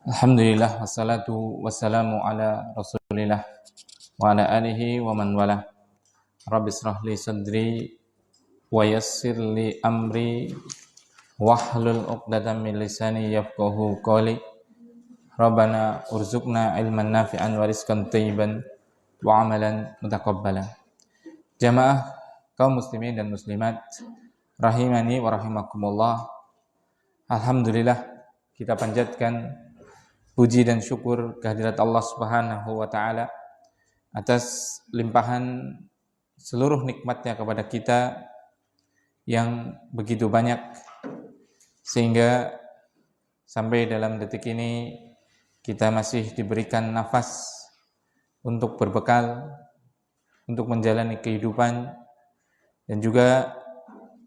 Alhamdulillah wassalatu wassalamu ala Rasulillah wa ala alihi wa man wala. Rabbi israh li sadri wa yassir li amri wahlul 'uqdatam min lisani yafqahu qawli. Rabbana urzuqna ilman nafi'an wa rizqan thayyiban wa amalan mutaqabbalan. Jamaah kaum muslimin dan muslimat rahimani wa rahimakumullah. Alhamdulillah kita panjatkan puji dan syukur kehadirat Allah Subhanahu wa taala atas limpahan seluruh nikmatnya kepada kita yang begitu banyak, sehingga sampai dalam detik ini kita masih diberikan nafas untuk berbekal, untuk menjalani kehidupan, dan juga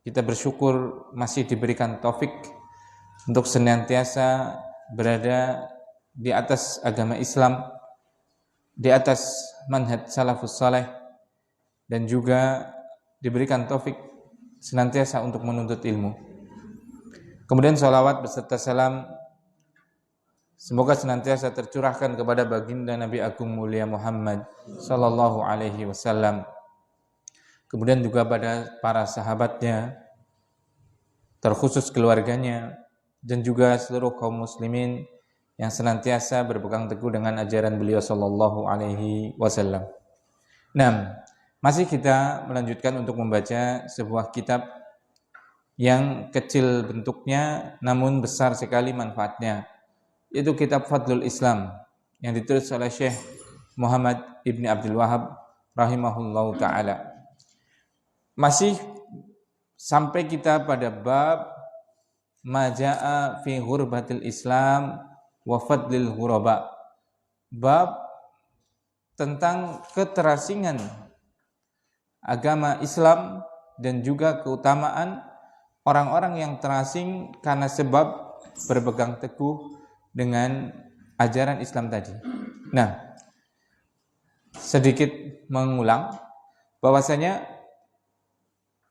kita bersyukur masih diberikan taufik untuk senantiasa berada di atas agama Islam, di atas manhaj salafus saleh, dan juga diberikan taufik senantiasa untuk menuntut ilmu. Kemudian salawat beserta salam semoga senantiasa tercurahkan kepada baginda Nabi Agung Mulia Muhammad sallallahu alaihi wasallam. Kemudian juga pada para sahabatnya, terkhusus keluarganya, dan juga seluruh kaum muslimin yang senantiasa berpegang teguh dengan ajaran beliau sallallahu alaihi wasallam. Nah, masih kita melanjutkan untuk membaca sebuah kitab yang kecil bentuknya namun besar sekali manfaatnya, yaitu kitab Fadlul Islam yang ditulis oleh Syekh Muhammad Ibn Abdul Wahab rahimahullahu taala. Masih sampai kita pada bab Maja'a fi ghurbatil Islam wa fadlil ghuraba, bab tentang keterasingan agama Islam dan juga keutamaan orang-orang yang terasing karena sebab berpegang teguh dengan ajaran Islam tadi. Nah, sedikit mengulang bahwasanya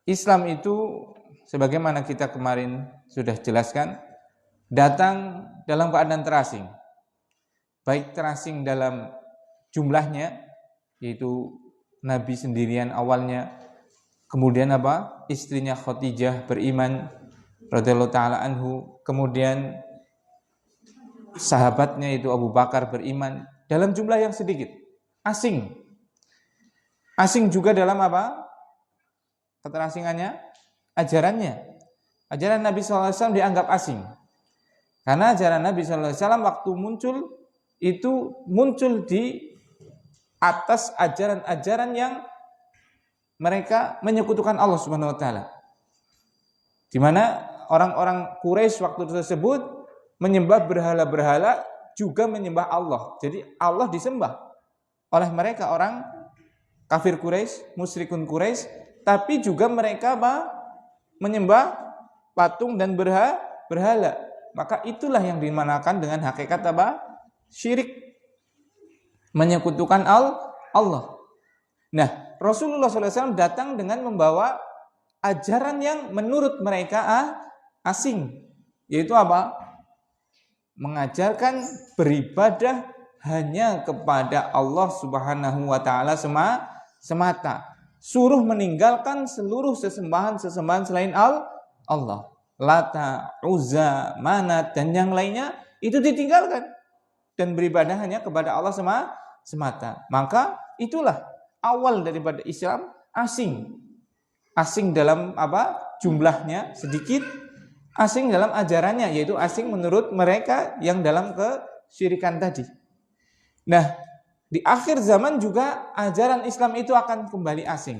Islam itu sebagaimana kita kemarin sudah jelaskan, datang dalam keadaan terasing. Baik terasing dalam jumlahnya, yaitu Nabi sendirian awalnya, kemudian istrinya Khadijah beriman radhiyallahu taala anhu, kemudian sahabatnya itu Abu Bakar beriman dalam jumlah yang sedikit. Asing juga dalam keterasingannya, ajarannya. Ajaran Nabi SAW dianggap asing. Karena ajaran Nabi SAW waktu muncul di atas ajaran-ajaran yang mereka menyekutukan Allah Subhanahu wa taala. Di mana orang-orang Quraisy waktu tersebut menyembah berhala-berhala, juga menyembah Allah. Jadi Allah disembah oleh mereka, orang kafir Quraisy, musyrikun Quraisy, tapi juga mereka menyembah patung dan berhala. Maka itulah yang dimanakan dengan hakikat syirik, menyekutukan Allah. Nah, Rasulullah SAW datang dengan membawa ajaran yang menurut mereka asing, yaitu mengajarkan beribadah hanya kepada Allah Subhanahu wa taala semata. Suruh meninggalkan seluruh sesembahan selain Allah. Lata, Uzza, Manat, dan yang lainnya itu ditinggalkan dan beribadah hanya kepada Allah semata. Maka itulah awal daripada Islam asing. Asing dalam jumlahnya sedikit, asing dalam ajarannya, yaitu asing menurut mereka yang dalam kesyirikan tadi. Nah, di akhir zaman juga ajaran Islam itu akan kembali asing.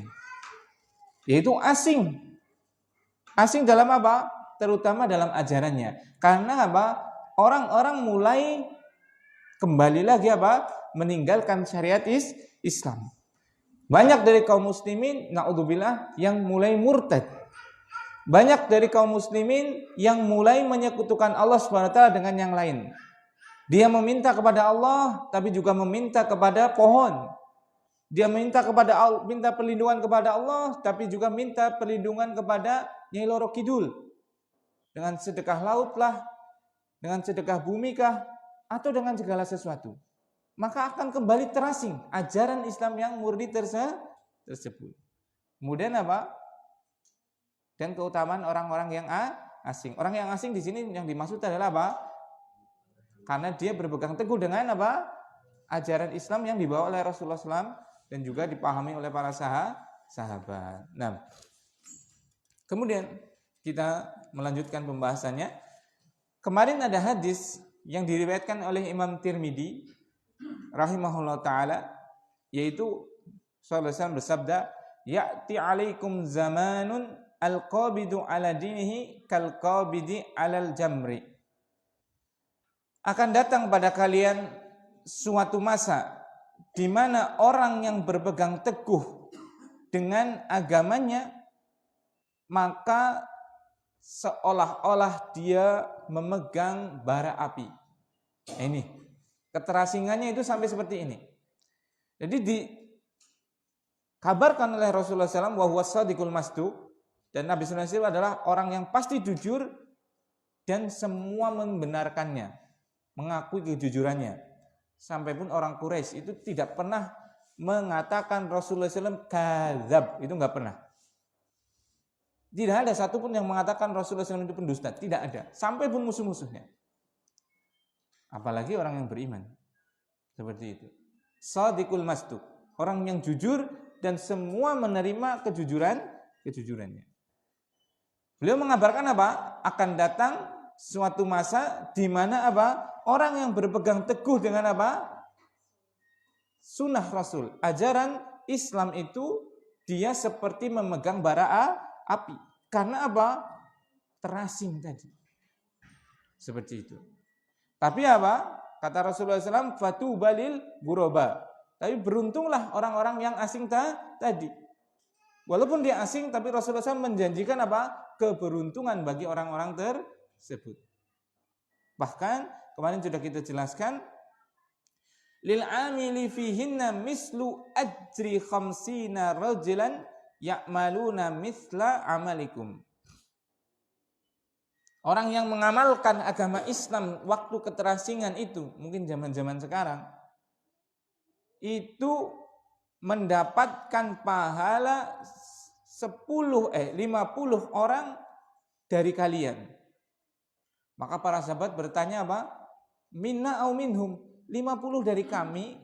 Yaitu asing dalam terutama dalam ajarannya. Karena orang-orang mulai kembali lagi meninggalkan syariat Islam. Banyak dari kaum muslimin, naudzubillah, yang mulai murtad. Banyak dari kaum muslimin yang mulai menyekutukan Allah Subhanahu wa taala dengan yang lain. Dia meminta kepada Allah tapi juga meminta kepada pohon. Dia minta perlindungan kepada Allah tapi juga minta perlindungan kepada Nyai Loro Kidul. Dengan sedekah laut lah, dengan sedekah bumi kah, atau dengan segala sesuatu, maka akan kembali terasing ajaran Islam yang murni tersebut. Kemudian apa? Dan keutamaan orang-orang yang asing. Orang yang asing di sini yang dimaksud adalah apa? Karena dia berpegang teguh dengan apa? Ajaran Islam yang dibawa oleh Rasulullah SAW dan juga dipahami oleh para sahabat. Nah, kemudian kita melanjutkan pembahasannya. Kemarin ada hadis yang diriwayatkan oleh Imam Tirmidzi rahimahullah taala, yaitu sallallahu alaihi wasallam bersabda, "Ya'ti 'alaikum zamanun al-qabidu 'ala dinihi kal-qabidi 'alal jamri." Akan datang pada kalian suatu masa di mana orang yang berpegang teguh dengan agamanya maka seolah-olah dia memegang bara api. Ini keterasingannya itu sampai seperti ini. Jadi dikabarkan oleh Rasulullah SAW wa huwa shadiqul masduq, dan Nabi SAW adalah orang yang pasti jujur dan semua membenarkannya, mengakui kejujurannya. Sampai pun orang Quraisy itu tidak pernah mengatakan Rasulullah SAW kadzab, itu enggak pernah. Tidak ada satupun yang mengatakan Rasulullah SAW itu pendusta, tidak ada. Sampai pun musuh-musuhnya. Apalagi orang yang beriman. Seperti itu. Shadiqul masduq, orang yang jujur dan semua menerima kejujurannya. Beliau mengabarkan apa? Akan datang suatu masa di mana apa? Orang yang berpegang teguh dengan apa? Sunnah Rasul. Ajaran Islam itu dia seperti memegang bara api. Karena apa? Terasing tadi. Seperti itu. Tapi apa? Kata Rasulullah SAW, fatuba lil ghuraba. Tapi beruntunglah orang-orang yang asing tadi. Walaupun dia asing, tapi Rasulullah SAW menjanjikan apa? Keberuntungan bagi orang-orang tersebut. Bahkan kemarin sudah kita jelaskan, lil amili fihinna mislu ajri khamsina rajulan ya'maluna misla amalikum. Orang yang mengamalkan agama Islam waktu keterasingan itu, mungkin zaman-zaman sekarang, itu mendapatkan pahala 50 orang dari kalian. Maka para sahabat bertanya apa? Minna au minhum, 50 dari kami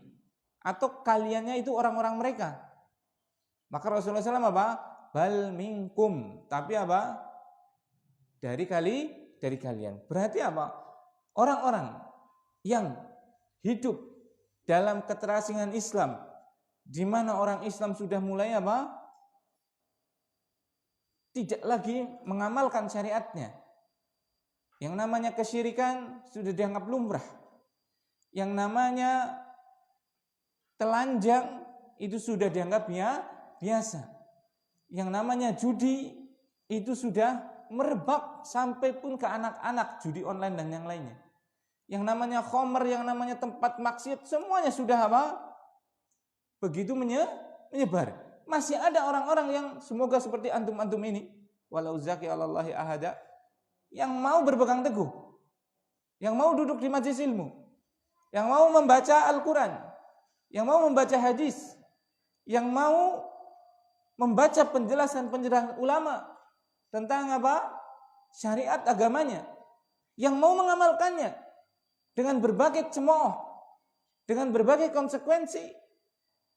atau kaliannya itu orang-orang mereka. Maka Rasulullah SAW apa? Bal minkum, tapi apa? Dari kalian. Berarti apa? Orang-orang yang hidup dalam keterasingan Islam, di mana orang Islam sudah mulai apa? Tidak lagi mengamalkan syariatnya. Yang namanya kesyirikan sudah dianggap lumrah. Yang namanya telanjang itu sudah dianggap biasa. Yang namanya judi itu sudah merebak sampai pun ke anak-anak, judi online dan yang lainnya. Yang namanya khomer, yang namanya tempat maksiat, semuanya sudah apa? Begitu menyebar. Masih ada orang-orang yang semoga seperti antum-antum ini, walau zaki alallahi ahada, yang mau berpegang teguh, yang mau duduk di majelis ilmu, yang mau membaca Al-Quran, yang mau membaca hadis, yang mau membaca penjelasan-penjelasan ulama tentang apa? Syariat agamanya, yang mau mengamalkannya dengan berbagai cemooh, dengan berbagai konsekuensi.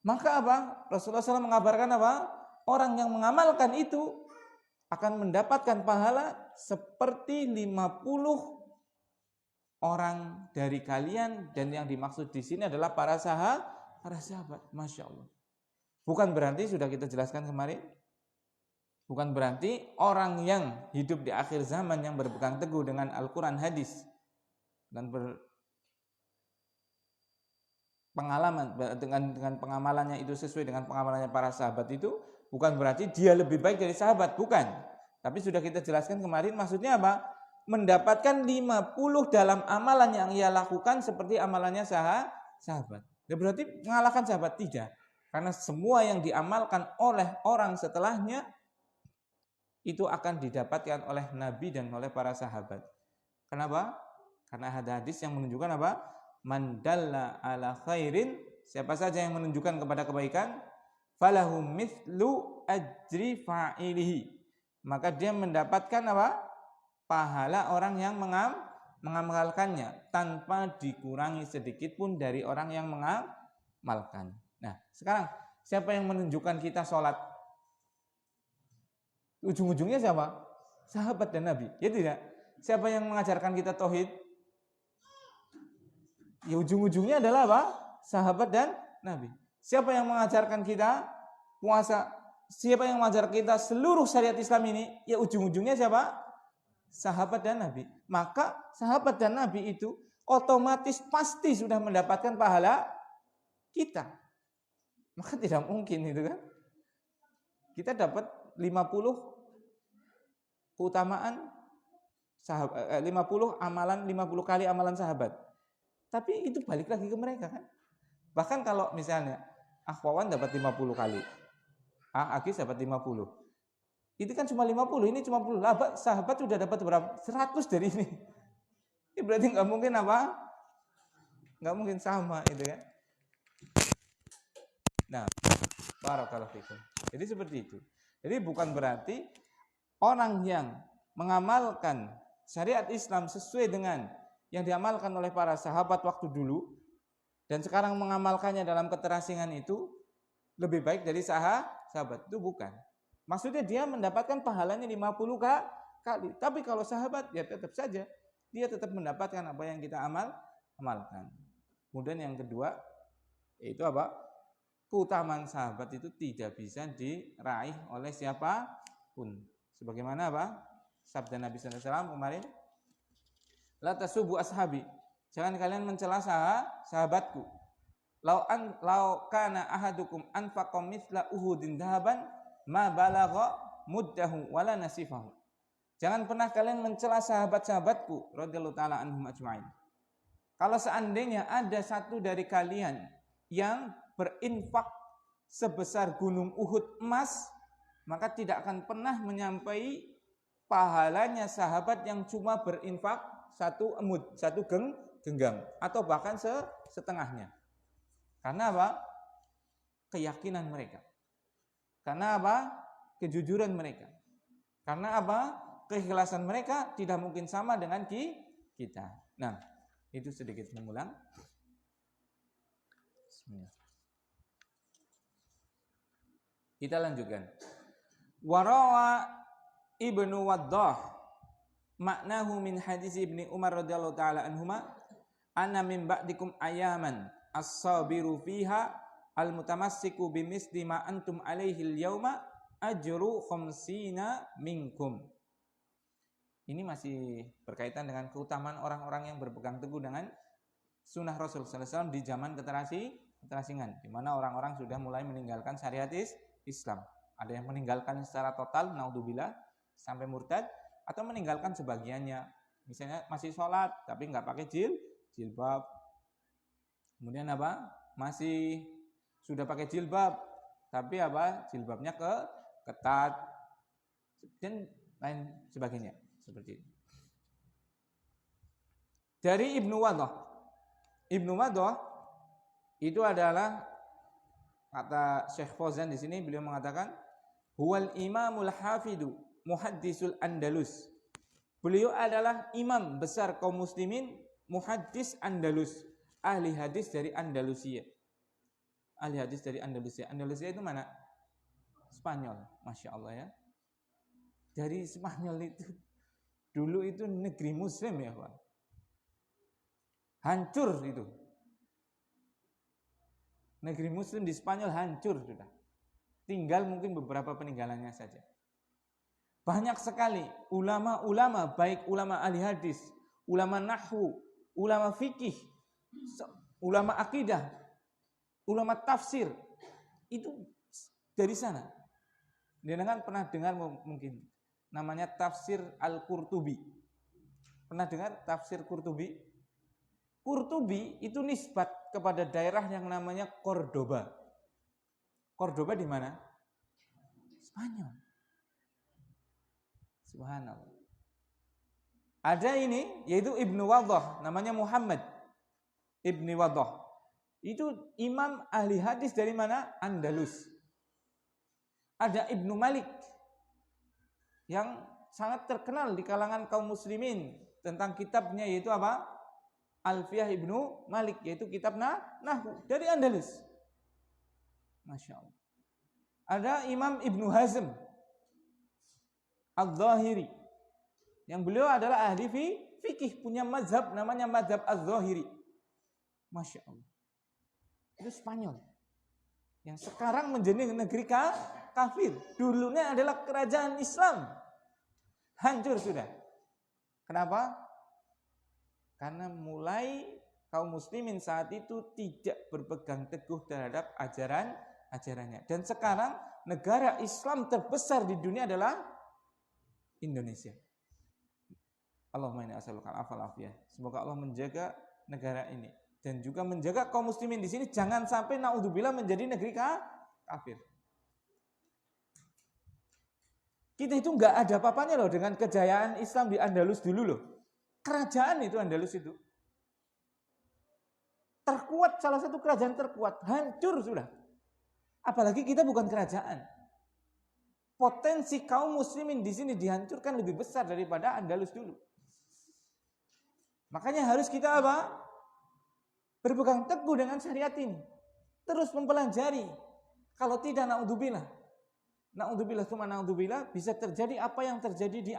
Maka apa? Rasulullah SAW mengabarkan apa? Orang yang mengamalkan itu akan mendapatkan pahala seperti 50 orang dari kalian, dan yang dimaksud di sini adalah para sahabat. Masya Allah. Bukan berarti, sudah kita jelaskan kemarin, bukan berarti orang yang hidup di akhir zaman yang berpegang teguh dengan Al-Quran, hadis, dan pengalaman dengan pengamalannya itu sesuai dengan pengamalannya para sahabat itu, bukan berarti dia lebih baik dari sahabat, bukan. Tapi sudah kita jelaskan kemarin, maksudnya apa? Mendapatkan 50 dalam amalan yang ia lakukan seperti amalannya sahabat. Ya berarti mengalahkan sahabat, tidak. Karena semua yang diamalkan oleh orang setelahnya itu akan didapatkan oleh Nabi dan oleh para sahabat. Kenapa? Karena ada hadis yang menunjukkan apa? Man dalla ala khairin, siapa saja yang menunjukkan kepada kebaikan, falahu mithlu ajri fa'ilihi, maka dia mendapatkan apa? Pahala orang yang mengamalkannya tanpa dikurangi sedikit pun dari orang yang mengamalkan. Nah, sekarang siapa yang menunjukkan kita sholat? Ujung-ujungnya siapa? Sahabat dan Nabi. Ya tidak? Siapa yang mengajarkan kita tauhid? Ya ujung-ujungnya adalah apa? Sahabat dan Nabi. Siapa yang mengajarkan kita puasa? Siapa yang mengajar kita seluruh syariat Islam ini? Ya ujung-ujungnya siapa? Sahabat dan Nabi. Maka sahabat dan Nabi itu otomatis pasti sudah mendapatkan pahala kita. Maka tidak mungkin itu kan. Kita dapat 50 keutamaan sahabat, 50 amalan, 50 kali amalan sahabat. Tapi itu balik lagi ke mereka kan. Bahkan kalau misalnya Akhwawan dapat 50 kali, Agis dapat 50. Itu kan cuma 50, ini cuma 10. Lah, sahabat sudah dapat berapa? 100 dari ini. Ini berarti nggak mungkin apa? Nggak mungkin sama itu kan. Nah, barakallahu fikum. Jadi seperti itu. Jadi bukan berarti orang yang mengamalkan syariat Islam sesuai dengan yang diamalkan oleh para sahabat waktu dulu dan sekarang mengamalkannya dalam keterasingan itu lebih baik dari sahabat. Itu bukan. Maksudnya dia mendapatkan pahalanya 50 kali. Tapi kalau sahabat ya tetap saja dia tetap mendapatkan apa yang kita amalkan. Kemudian yang kedua yaitu apa? Keutamaan sahabat itu tidak bisa diraih oleh siapapun. Sebagaimana apa? Sabda Nabi sallallahu alaihi wasallam kemarin, la tasubu ashabi. Jangan kalian mencela sahabatku. Lau kana ahadukum anfaqa mithla uhudin dhahaban ma balagha muddahu wala nasifahu. Jangan pernah kalian mencela sahabat-sahabatku radhiyallahu taala anhum ajmain. Kalau seandainya ada satu dari kalian yang berinfak sebesar gunung Uhud emas, maka tidak akan pernah menyampai pahalanya sahabat yang cuma berinfak satu emud, satu genggam atau bahkan setengahnya. Karena apa? Keyakinan mereka. Karena apa? Kejujuran mereka. Karena apa? Keikhlasan mereka tidak mungkin sama dengan kita. Nah, itu sedikit mengulang. Bismillah. Kita lanjutkan. Warawa Ibnu Waddah maknahu min hadis Ibnu Umar radhiyallahu taala anhuma anna min ba'dikum ayaman as-sabiru fiha al-mutamassiku bimisli ma antum alaihi al-yawma ajru khamsina minkum. Ini masih berkaitan dengan keutamaan orang-orang yang berpegang teguh dengan sunnah Rasul sallallahu alaihi wasallam di zaman keterasingan, di mana orang-orang sudah mulai meninggalkan syariat Islam. Ada yang meninggalkan secara total, naudzubillah, sampai murtad, atau meninggalkan sebagiannya. Misalnya masih sholat tapi nggak pakai jilbab. Kemudian apa? Masih sudah pakai jilbab, tapi apa? Jilbabnya ketat dan lain sebagainya, seperti itu. Dari Ibnu Waddah itu adalah kata Syekh Fauzan di sini, beliau mengatakan huwal imamul hafidu muhaddisul Andalus. Beliau adalah imam besar kaum muslimin, muhaddis Andalus, ahli hadis dari Andalusia. Ahli hadis dari Andalusia. Andalusia itu mana? Spanyol, Masya Allah ya. Dari Spanyol itu dulu itu negeri muslim ya Pak. Hancur itu. Negeri muslim di Spanyol hancur sudah. Tinggal mungkin beberapa peninggalannya saja. Banyak sekali ulama-ulama, baik ulama ahli hadis, ulama nahwu, ulama fikih, ulama akidah, ulama tafsir, itu dari sana. Dengar pernah dengar mungkin namanya tafsir Al-Qurtubi. Pernah dengar tafsir Qurtubi? Qurtubi itu nisbat kepada daerah yang namanya Cordoba. Cordoba di mana? Spanyol. Subhanallah. Ada ini yaitu Ibnu Waddah, namanya Muhammad Ibnu Waddah. Itu imam ahli hadis dari mana? Andalus. Ada Ibnu Malik yang sangat terkenal di kalangan kaum muslimin tentang kitabnya yaitu apa? Alfiyah Ibnu Malik, yaitu kitab nahwu dari Andalus. Masya Allah. Ada Imam Ibnu Hazm Al-Zahiri, yang beliau adalah ahli fikih, punya mazhab namanya mazhab Al-Zahiri. Masya Allah. Itu Spanyol yang sekarang menjadi negeri kafir. Dulunya adalah kerajaan Islam, hancur sudah. Kenapa? Karena mulai kaum muslimin saat itu tidak berpegang teguh terhadap ajarannya. Dan sekarang negara Islam terbesar di dunia adalah Indonesia. Allahumma inni as'aluka al-'afwa wal-'afiyah. Semoga Allah menjaga negara ini dan juga menjaga kaum muslimin di sini jangan sampai naudzubillah menjadi negeri kafir. Kita itu enggak ada apa-apanya loh dengan kejayaan Islam di Andalus dulu loh. Kerajaan itu Andalus itu terkuat, salah satu kerajaan terkuat, hancur sudah. Apalagi kita bukan kerajaan. Potensi kaum muslimin di sini dihancurkan lebih besar daripada Andalus dulu. Makanya harus kita apa? Berpegang teguh dengan syariat ini. Terus mempelajari. Kalau tidak naudzubillah cuma naudzubillah bisa terjadi apa yang terjadi di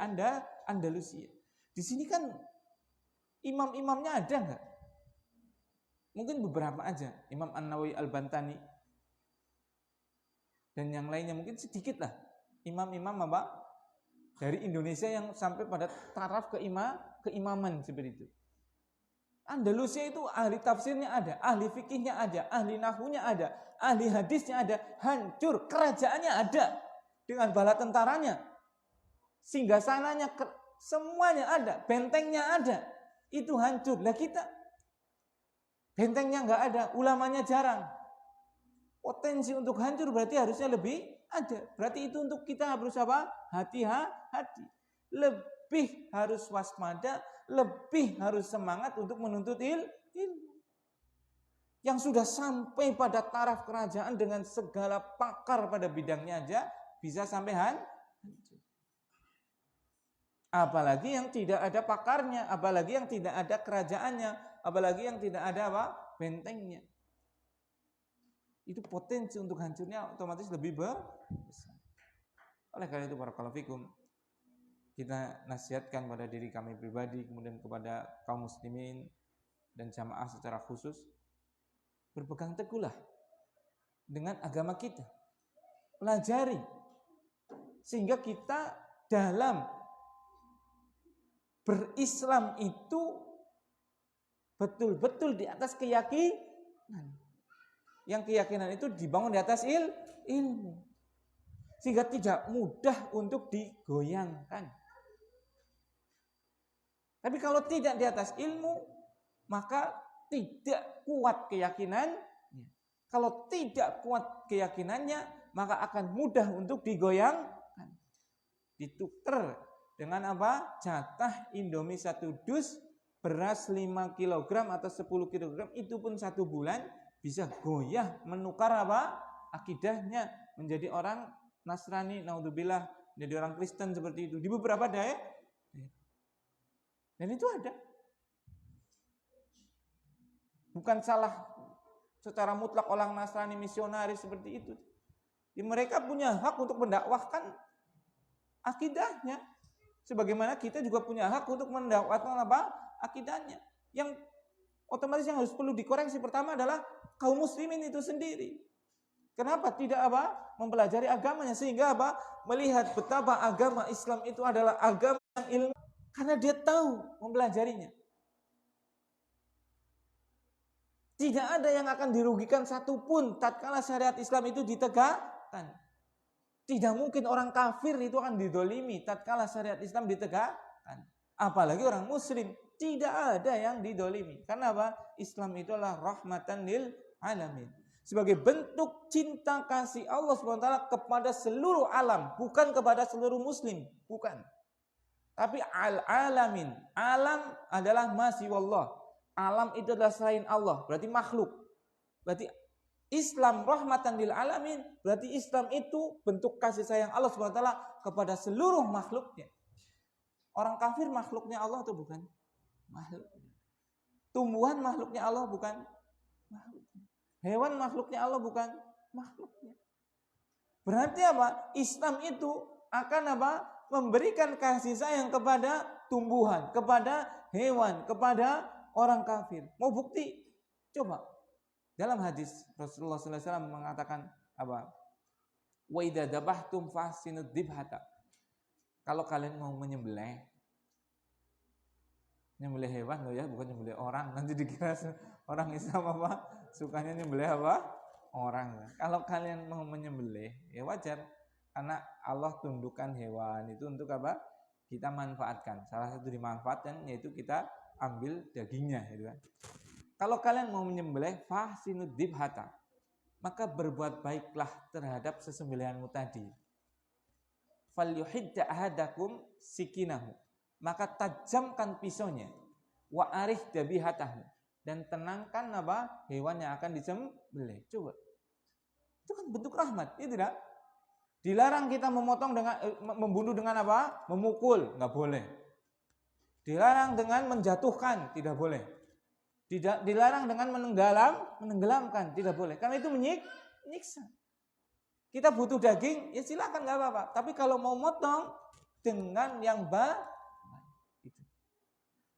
Andalusia. Di sini kan imam-imamnya ada enggak? Mungkin beberapa aja. Imam An-Nawawi Al-Bantani. Dan yang lainnya mungkin sedikit lah. Imam-imam apa? Dari Indonesia yang sampai pada taraf keimaman seperti itu. Andalusia itu ahli tafsirnya ada, ahli fikihnya ada, ahli nahwunya ada, ahli hadisnya ada, hancur. Kerajaannya ada dengan bala tentaranya, singgasananya, semuanya ada, bentengnya ada. Itu hancur. Lah kita bentengnya nggak ada, ulamanya jarang. Potensi untuk hancur berarti harusnya lebih ada. Berarti itu untuk kita harus apa? Hati-hati. Lebih harus waspada, lebih harus semangat untuk menuntut ilmu. Yang sudah sampai pada taraf kerajaan dengan segala pakar pada bidangnya aja bisa sampai hancur. Apalagi yang tidak ada pakarnya, apalagi yang tidak ada kerajaannya, apalagi yang tidak ada apa? Bentengnya. Itu potensi untuk hancurnya otomatis lebih besar. Oleh karena itu barakallahu fikum, kita nasihatkan pada diri kami pribadi, kemudian kepada kaum muslimin dan jamaah secara khusus, berpegang teguhlah dengan agama kita. Pelajari sehingga kita dalam berislam itu betul-betul di atas keyakinan. Yang keyakinan itu dibangun di atas ilmu. Sehingga tidak mudah untuk digoyangkan. Tapi kalau tidak di atas ilmu, maka tidak kuat keyakinannya. Kalau tidak kuat keyakinannya, maka akan mudah untuk digoyangkan. Ditukar dengan apa? Jatah Indomie 1 dus, beras 5 kg atau 10 kg, itu pun 1 bulan bisa goyah menukar apa? Akidahnya menjadi orang Nasrani, naudzubillah, menjadi orang Kristen seperti itu di beberapa daerah. Dan itu ada. Bukan salah secara mutlak orang Nasrani misionaris seperti itu. Ya, mereka punya hak untuk mendakwahkan akidahnya. Sebagaimana kita juga punya hak untuk mendakwahkan apa? Akidahnya. Yang otomatis yang harus perlu dikoreksi pertama adalah kaum muslimin itu sendiri. Kenapa tidak apa? Mempelajari agamanya sehingga apa? Melihat betapa agama Islam itu adalah agama yang ilmu karena dia tahu mempelajarinya. Tidak ada yang akan dirugikan satupun tatkala syariat Islam itu ditegakkan. Tidak mungkin orang kafir itu akan didolimi tatkala syariat Islam ditegakkan. Apalagi orang muslim. Tidak ada yang didolimi. Karena apa? Islam itu adalah rahmatan lil alamin. Sebagai bentuk cinta kasih Allah SWT kepada seluruh alam. Bukan kepada seluruh muslim. Bukan. Tapi al-alamin, alam adalah ma siwallah. Alam itu adalah selain Allah, berarti makhluk. Berarti Islam rahmatan lil alamin, berarti Islam itu bentuk kasih sayang Allah Subhanahu wa taala kepada seluruh makhluknya. Orang kafir makhluknya Allah atau bukan? Makhluk. Tumbuhan makhluknya Allah bukan? Makhluknya. Hewan makhluknya Allah bukan? Makhluknya. Berarti apa? Islam itu akan apa? Memberikan kasih sayang kepada tumbuhan, kepada hewan, kepada orang kafir. Mau bukti? Coba. Dalam hadis Rasulullah SAW mengatakan apa? Wa idza dabahtum fahsinud dzibhata. Kalau kalian mau menyembelih hewan loh ya, bukan nyembelih orang. Nanti dikira orang Islam apa? Sukanya nyembelih apa? Orang. Kalau kalian mau menyembelih, ya wajar. Karena Allah tundukkan hewan itu untuk apa? Kita manfaatkan. Salah satu dimanfaatkan yaitu kita ambil dagingnya, gitu kan. Kalau kalian mau menyembelih fahsinud dzibhata, maka berbuat baiklah terhadap sesembelihanmu tadi. Falyuhidda ahadakum sikinahu, maka tajamkan pisaunya. Wa arih dabihatahu, dan tenangkan apa? Hewan yang akan disembelih. Coba. Itu kan bentuk rahmat, ya tidak? Dilarang kita membunuh dengan apa? Memukul, nggak boleh. Dilarang dengan menjatuhkan, tidak boleh. Dilarang dengan menenggelamkan, tidak boleh. Karena itu menyiksa. Kita butuh daging, ya silakan, nggak apa-apa. Tapi kalau mau motong dengan yang baik, itu.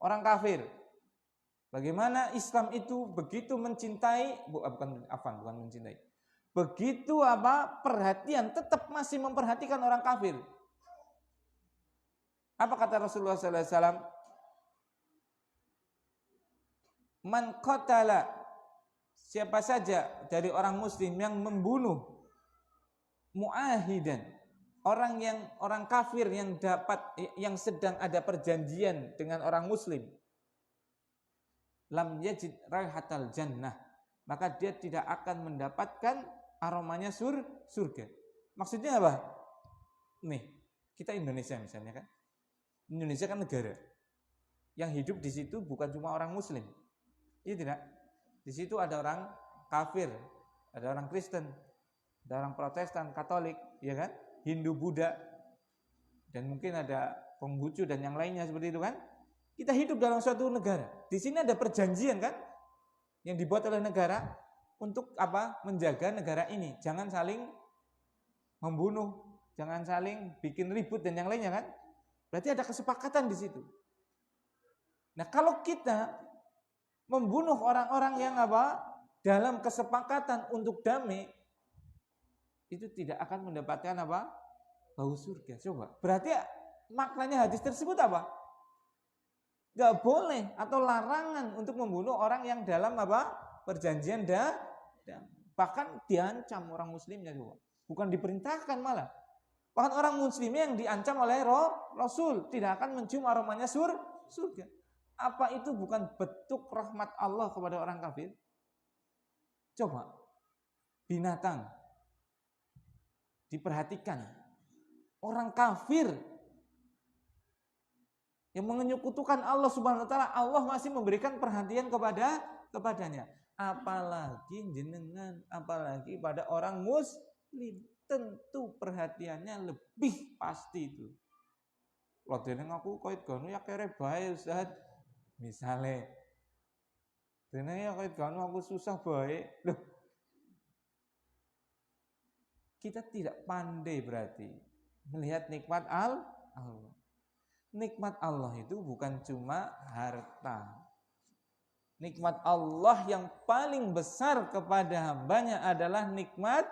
Orang kafir, bagaimana Islam itu begitu mencintai, bukan mencintai. Begitu apa? Perhatian, tetap masih memperhatikan orang kafir. Apa kata Rasulullah SAW? Man qatala, siapa saja dari orang muslim yang membunuh muahidan, orang kafir yang sedang ada perjanjian dengan orang muslim, lam yajid raihatal jannah, maka dia tidak akan mendapatkan aromanya surga. Maksudnya apa? Nih, kita Indonesia misalnya kan. Indonesia kan negara yang hidup di situ bukan cuma orang muslim. Iya tidak? Di situ ada orang kafir, ada orang Kristen, ada orang Protestan, Katolik, ya kan? Hindu, Buddha, dan mungkin ada Konghucu dan yang lainnya seperti itu kan? Kita hidup dalam suatu negara. Di sini ada perjanjian kan? Yang dibuat oleh negara untuk apa? Menjaga negara ini. Jangan saling membunuh, jangan saling bikin ribut dan yang lainnya kan? Berarti ada kesepakatan di situ. Nah, kalau kita membunuh orang-orang yang apa? Dalam kesepakatan untuk damai, itu tidak akan mendapatkan apa? Bau surga. Coba. Berarti maknanya hadis tersebut apa? Gak boleh atau larangan untuk membunuh orang yang dalam apa? Perjanjian bahkan diancam orang muslimnya juga. Bukan diperintahkan malah. Bahkan orang muslimnya yang diancam oleh Rasul tidak akan mencium aromanya surga. Apa itu bukan bentuk rahmat Allah kepada orang kafir? Coba. Binatang diperhatikan. Orang kafir yang menyekutukan Allah Subhanahu wa taala, Allah masih memberikan perhatian kepadanya. Apalagi jenengan, apalagi pada orang muslim, tentu perhatiannya lebih pasti itu. Lha dene aku koit ganu ya kere bae Ustaz. Misale dene ya koit ganu aku susah bae. Loh. Kita tidak pandai berarti melihat nikmat Allah. Nikmat Allah itu bukan cuma harta. Nikmat Allah yang paling besar kepada hambanya adalah nikmat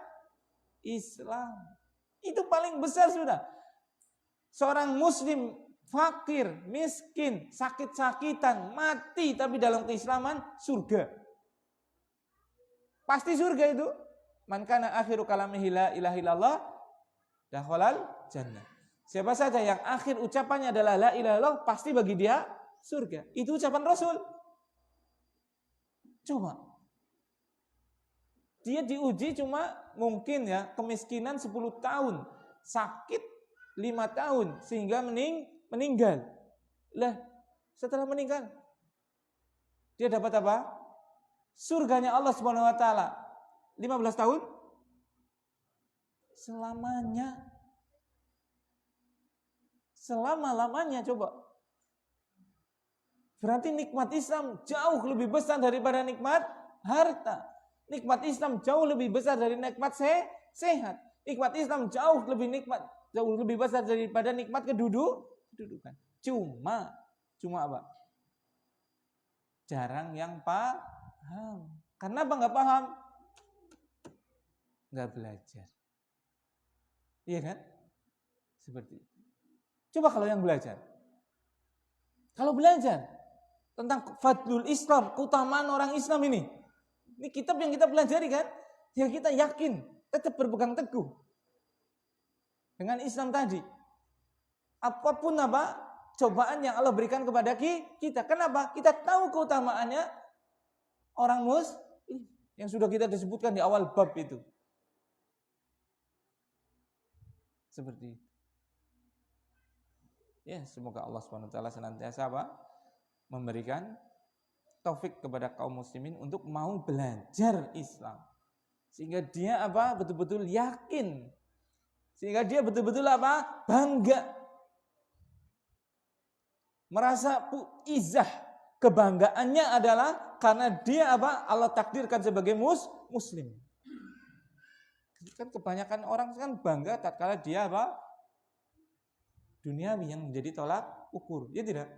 Islam. Itu paling besar sudah. Seorang muslim fakir, miskin, sakit-sakitan, mati tapi dalam keislaman, surga. Pasti surga itu. Man kana akhiru kalamihi la ilaha illallah dakhalal jannah. Siapa saja yang akhir ucapannya adalah la ilaha illallah, pasti bagi dia surga. Itu ucapan Rasul. Coba. Dia diuji cuma mungkin ya kemiskinan 10 tahun, sakit 5 tahun sehingga meninggal. Lah, setelah meninggal dia dapat apa? Surganya Allah Subhanahu wa taala. 15 tahun selamanya. Selama-lamanya coba. Berarti nikmat Islam jauh lebih besar daripada nikmat harta. Nikmat Islam jauh lebih besar dari nikmat sehat. Nikmat Islam jauh lebih besar daripada nikmat kedudukan. Cuma apa? Jarang yang paham. Karena apa nggak paham? Nggak belajar. Iya kan? Seperti itu. Coba kalau yang belajar. Kalau belajar tentang fadlul Islam, keutamaan orang Islam ini kitab yang kita pelajari kan? Yang kita yakin, tetap berpegang teguh dengan Islam tadi. Apapun apa cobaan yang Allah berikan kepada kita. Kenapa? Kita tahu keutamaannya orang muslim yang sudah kita disebutkan di awal bab itu. Seperti itu. Ya, semoga Allah Subhanahu wa taala senantiasa memberikan taufik kepada kaum muslimin untuk mau belajar Islam. Sehingga dia betul-betul yakin. Sehingga dia betul-betul bangga. Merasa izah, kebanggaannya adalah karena dia Allah takdirkan sebagai muslim. Kan kebanyakan orang kan bangga tatkala dia duniawi yang menjadi tolak ukur. Ya tidak?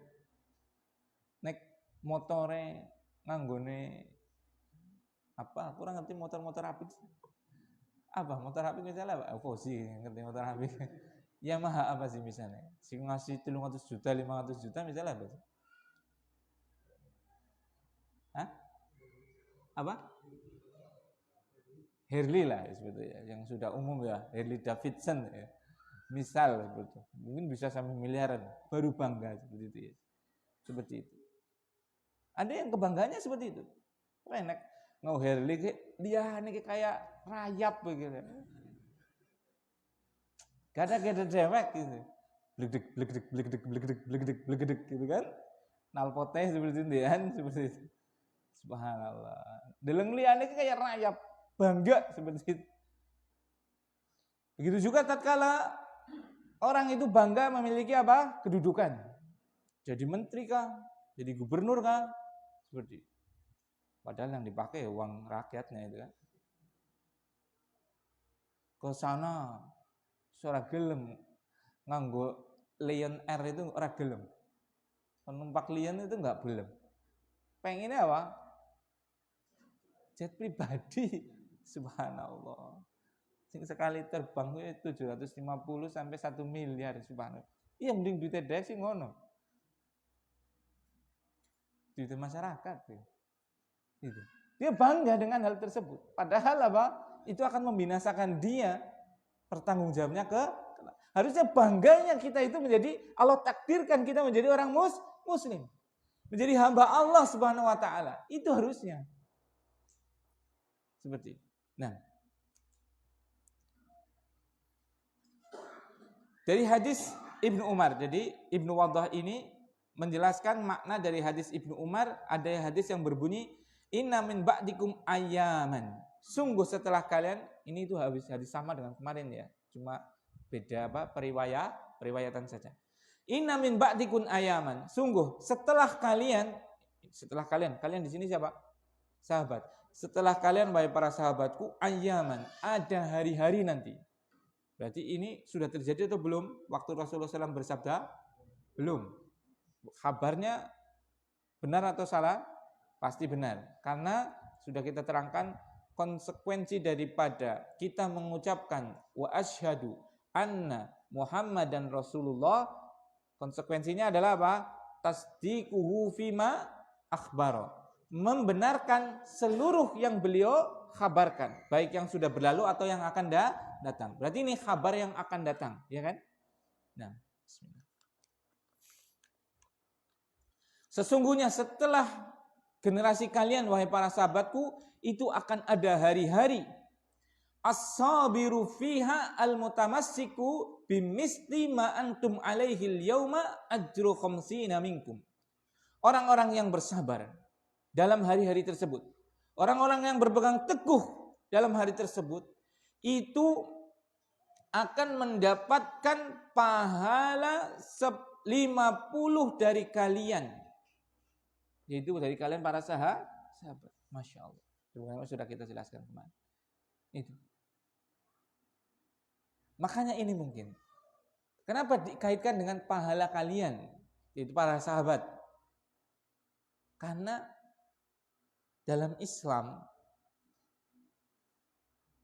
Naik motore nganggone kurang ngerti motor apik. Motor apik misalnya Evosi, ngerti motor apik. Yamaha apa sih misalnya? Sing ngasih 300 juta, 500 juta misalnya apa sih? Hah? Apa? Harley lah sebetulnya, yang sudah umum ya, Harley Davidson ya. Misal betul. Mungkin bisa sampai miliaran, baru bangga seperti itu ya. Seperti itu. Ada yang kebanggaannya seperti itu. Enak ngau Harley dia nih kayak rayap begitu. Gada-gada dewek gitu. Blegedek gitu kan. Nalpoteh seperti itu kan, seperti itu. Subhanallah. Deleng liyane kayak rayap, bangga seperti itu. Begitu juga tatkala orang itu bangga memiliki kedudukan. Jadi menteri kah? Jadi gubernur kah? Seperti itu. Padahal yang dipakai uang rakyatnya itu kan. Ke sana ora gelem nganggo Lion Air itu ora gelem. Penumpak Lion itu enggak gelem. Pengennya jet pribadi. Subhanallah. Sing sekali terbang itu 750 sampai 1 miliar subhanallah. Iya mending duitnya dek sih ngono. Duit masyarakat itu. Dia bangga dengan hal tersebut. Padahal itu akan membinasakan dia. Pertanggungjawabnya harusnya bangganya kita itu menjadi Allah takdirkan kita menjadi orang muslim. Menjadi hamba Allah Subhanahu wa taala. Itu harusnya. Seperti itu. Nah, dari hadis Ibnu Umar. Jadi Ibnu Waddah ini menjelaskan makna dari hadis Ibnu Umar. Ada hadis yang berbunyi, inna min ba'dikum ayyaman. Sungguh setelah kalian, ini itu hadis sama dengan kemarin ya. Cuma beda periwayatan saja. Inna min ba'dikum ayyaman. Sungguh setelah kalian di sini siapa? Sahabat. Setelah kalian wahai para sahabatku ayyaman, ada hari-hari nanti. Berarti ini sudah terjadi atau belum? Waktu Rasulullah SAW bersabda? Belum. Kabarnya benar atau salah? Pasti benar. Karena sudah kita terangkan konsekuensi daripada kita mengucapkan wa asyhadu anna Muhammadan Rasulullah, konsekuensinya adalah tasdiquhu fima akhbara. Membenarkan seluruh yang beliau kabarkan, baik yang sudah berlalu atau yang akan datang. Berarti ini kabar yang akan datang, ya kan? Nah, bismillah. Sesungguhnya setelah generasi kalian wahai para sahabatku, itu akan ada hari-hari as-sabiru fiha al-mutamassiku bimisli ma antum alaihi al-yauma ajru khamsina minkum. Orang-orang yang bersabar dalam hari-hari tersebut, orang-orang yang berpegang teguh dalam hari tersebut, itu akan mendapatkan pahala 50 dari kalian. Yaitu dari kalian para sahabat. Masya Allah. Sudah kita jelaskan kemarin. Itu. Makanya ini mungkin. Kenapa dikaitkan dengan pahala kalian? Yaitu para sahabat. Karena dalam Islam,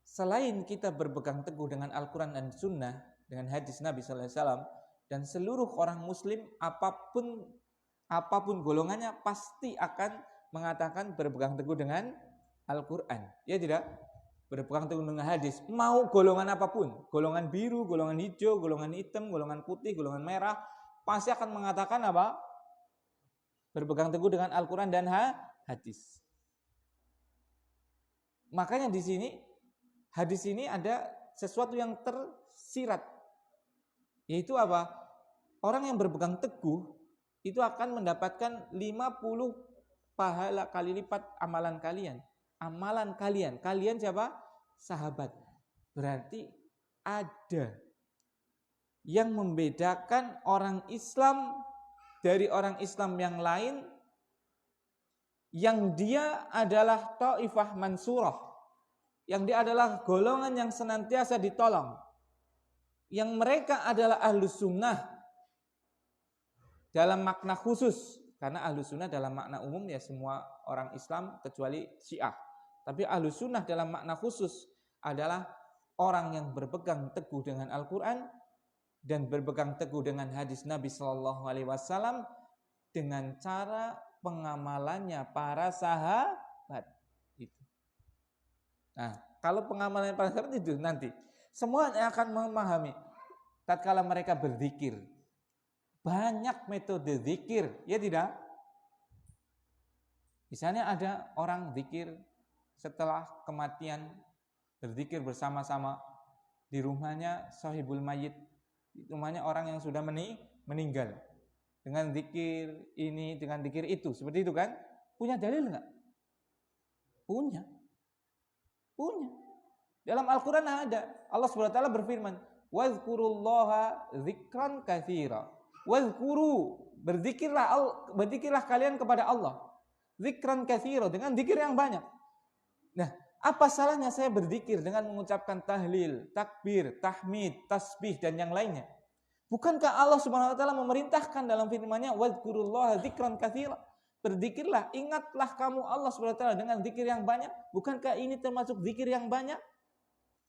selain kita berpegang teguh dengan Al-Quran dan Sunnah, dengan hadis Nabi SAW, dan seluruh orang Muslim apapun golongannya pasti akan mengatakan berpegang teguh dengan Al-Quran. Ya tidak? Berpegang teguh dengan hadis. Mau golongan apapun, golongan biru, golongan hijau, golongan hitam, golongan putih, golongan merah, pasti akan mengatakan apa? Berpegang teguh dengan Al-Quran dan hadis. Makanya di sini hadis ini ada sesuatu yang tersirat, yaitu apa? Orang yang berpegang teguh itu akan mendapatkan 50 pahala kali lipat amalan kalian. Amalan kalian. Kalian siapa? Sahabat. Berarti ada yang membedakan orang Islam dari orang Islam yang lain, yang dia adalah Taifah Mansurah, yang dia adalah golongan yang senantiasa ditolong, yang mereka adalah Ahlus Sunnah dalam makna khusus, karena Ahlus Sunnah dalam makna umum ya semua orang Islam kecuali Syiah. Tapi Ahlus Sunnah dalam makna khusus adalah orang yang berpegang teguh dengan Al-Quran dan berpegang teguh dengan hadis Nabi SAW dengan cara pengamalannya para sahabat itu. Nah, kalau pengamalan para sahabat itu nanti semua akan memahami. Tatkala mereka berzikir, banyak metode zikir, ya tidak? Misalnya ada orang zikir setelah kematian, berzikir bersama-sama di rumahnya sahibul mayyit, di rumahnya orang yang sudah meninggal, dengan zikir ini, dengan zikir itu, seperti itu kan? Punya dalil nggak? Punya. Dalam Al-Quran ada. Allah SWT berfirman, wazkurullaha zikran katsira. Wazkuru, berzikirlah kalian kepada Allah. Zikran katsira, dengan zikir yang banyak. Nah, apa salahnya saya berzikir dengan mengucapkan tahlil, takbir, tahmid, tasbih dan yang lainnya? Bukankah Allah Subhanahu wa taala memerintahkan dalam firman-Nya wazkurullaha zikran katsira? Berzikirlah, ingatlah kamu Allah Subhanahu wa taala dengan zikir yang banyak. Bukankah ini termasuk zikir yang banyak?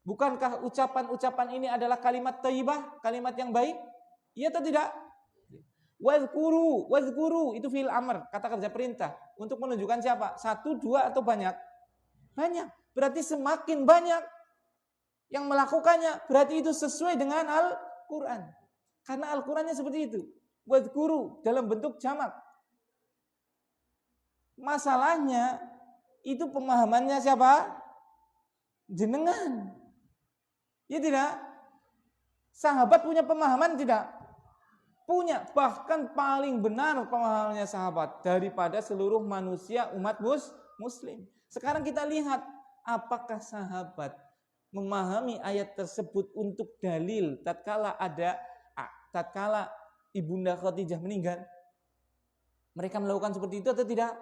Bukankah ucapan-ucapan ini adalah kalimat thayyibah, kalimat yang baik? Iya atau tidak? Wazkuru itu fi'il amr, kata kerja perintah. Untuk menunjukkan siapa? 1, 2 atau banyak? Banyak. Berarti semakin banyak yang melakukannya, berarti itu sesuai dengan Al-Quran. Karena Al-Qurannya seperti itu. Wazkuru dalam bentuk jamak. Masalahnya itu pemahamannya siapa? Jenengan. Ya tidak? Sahabat punya pemahaman tidak? Punya. Bahkan paling benar pemahamannya sahabat daripada seluruh manusia umat muslim. Sekarang kita lihat apakah sahabat memahami ayat tersebut untuk dalil tatkala Ibunda Khadijah meninggal. Mereka melakukan seperti itu atau tidak?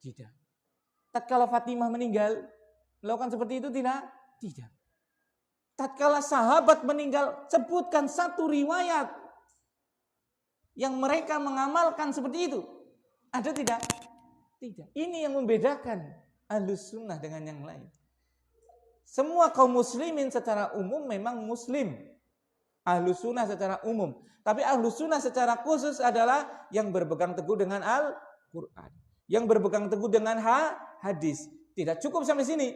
Tidak. Tatkala Fatimah meninggal, melakukan seperti itu tidak? Tidak. Tatkala sahabat meninggal, sebutkan satu riwayat yang mereka mengamalkan seperti itu. Ada tidak? Tidak. Ini yang membedakan Ahlus Sunnah dengan yang lain. Semua kaum muslimin secara umum memang muslim. Ahlus Sunnah secara umum. Tapi Ahlus Sunnah secara khusus adalah yang berpegang teguh dengan Al-Quran. Yang berpegang teguh dengan hadis. Tidak cukup sampai sini.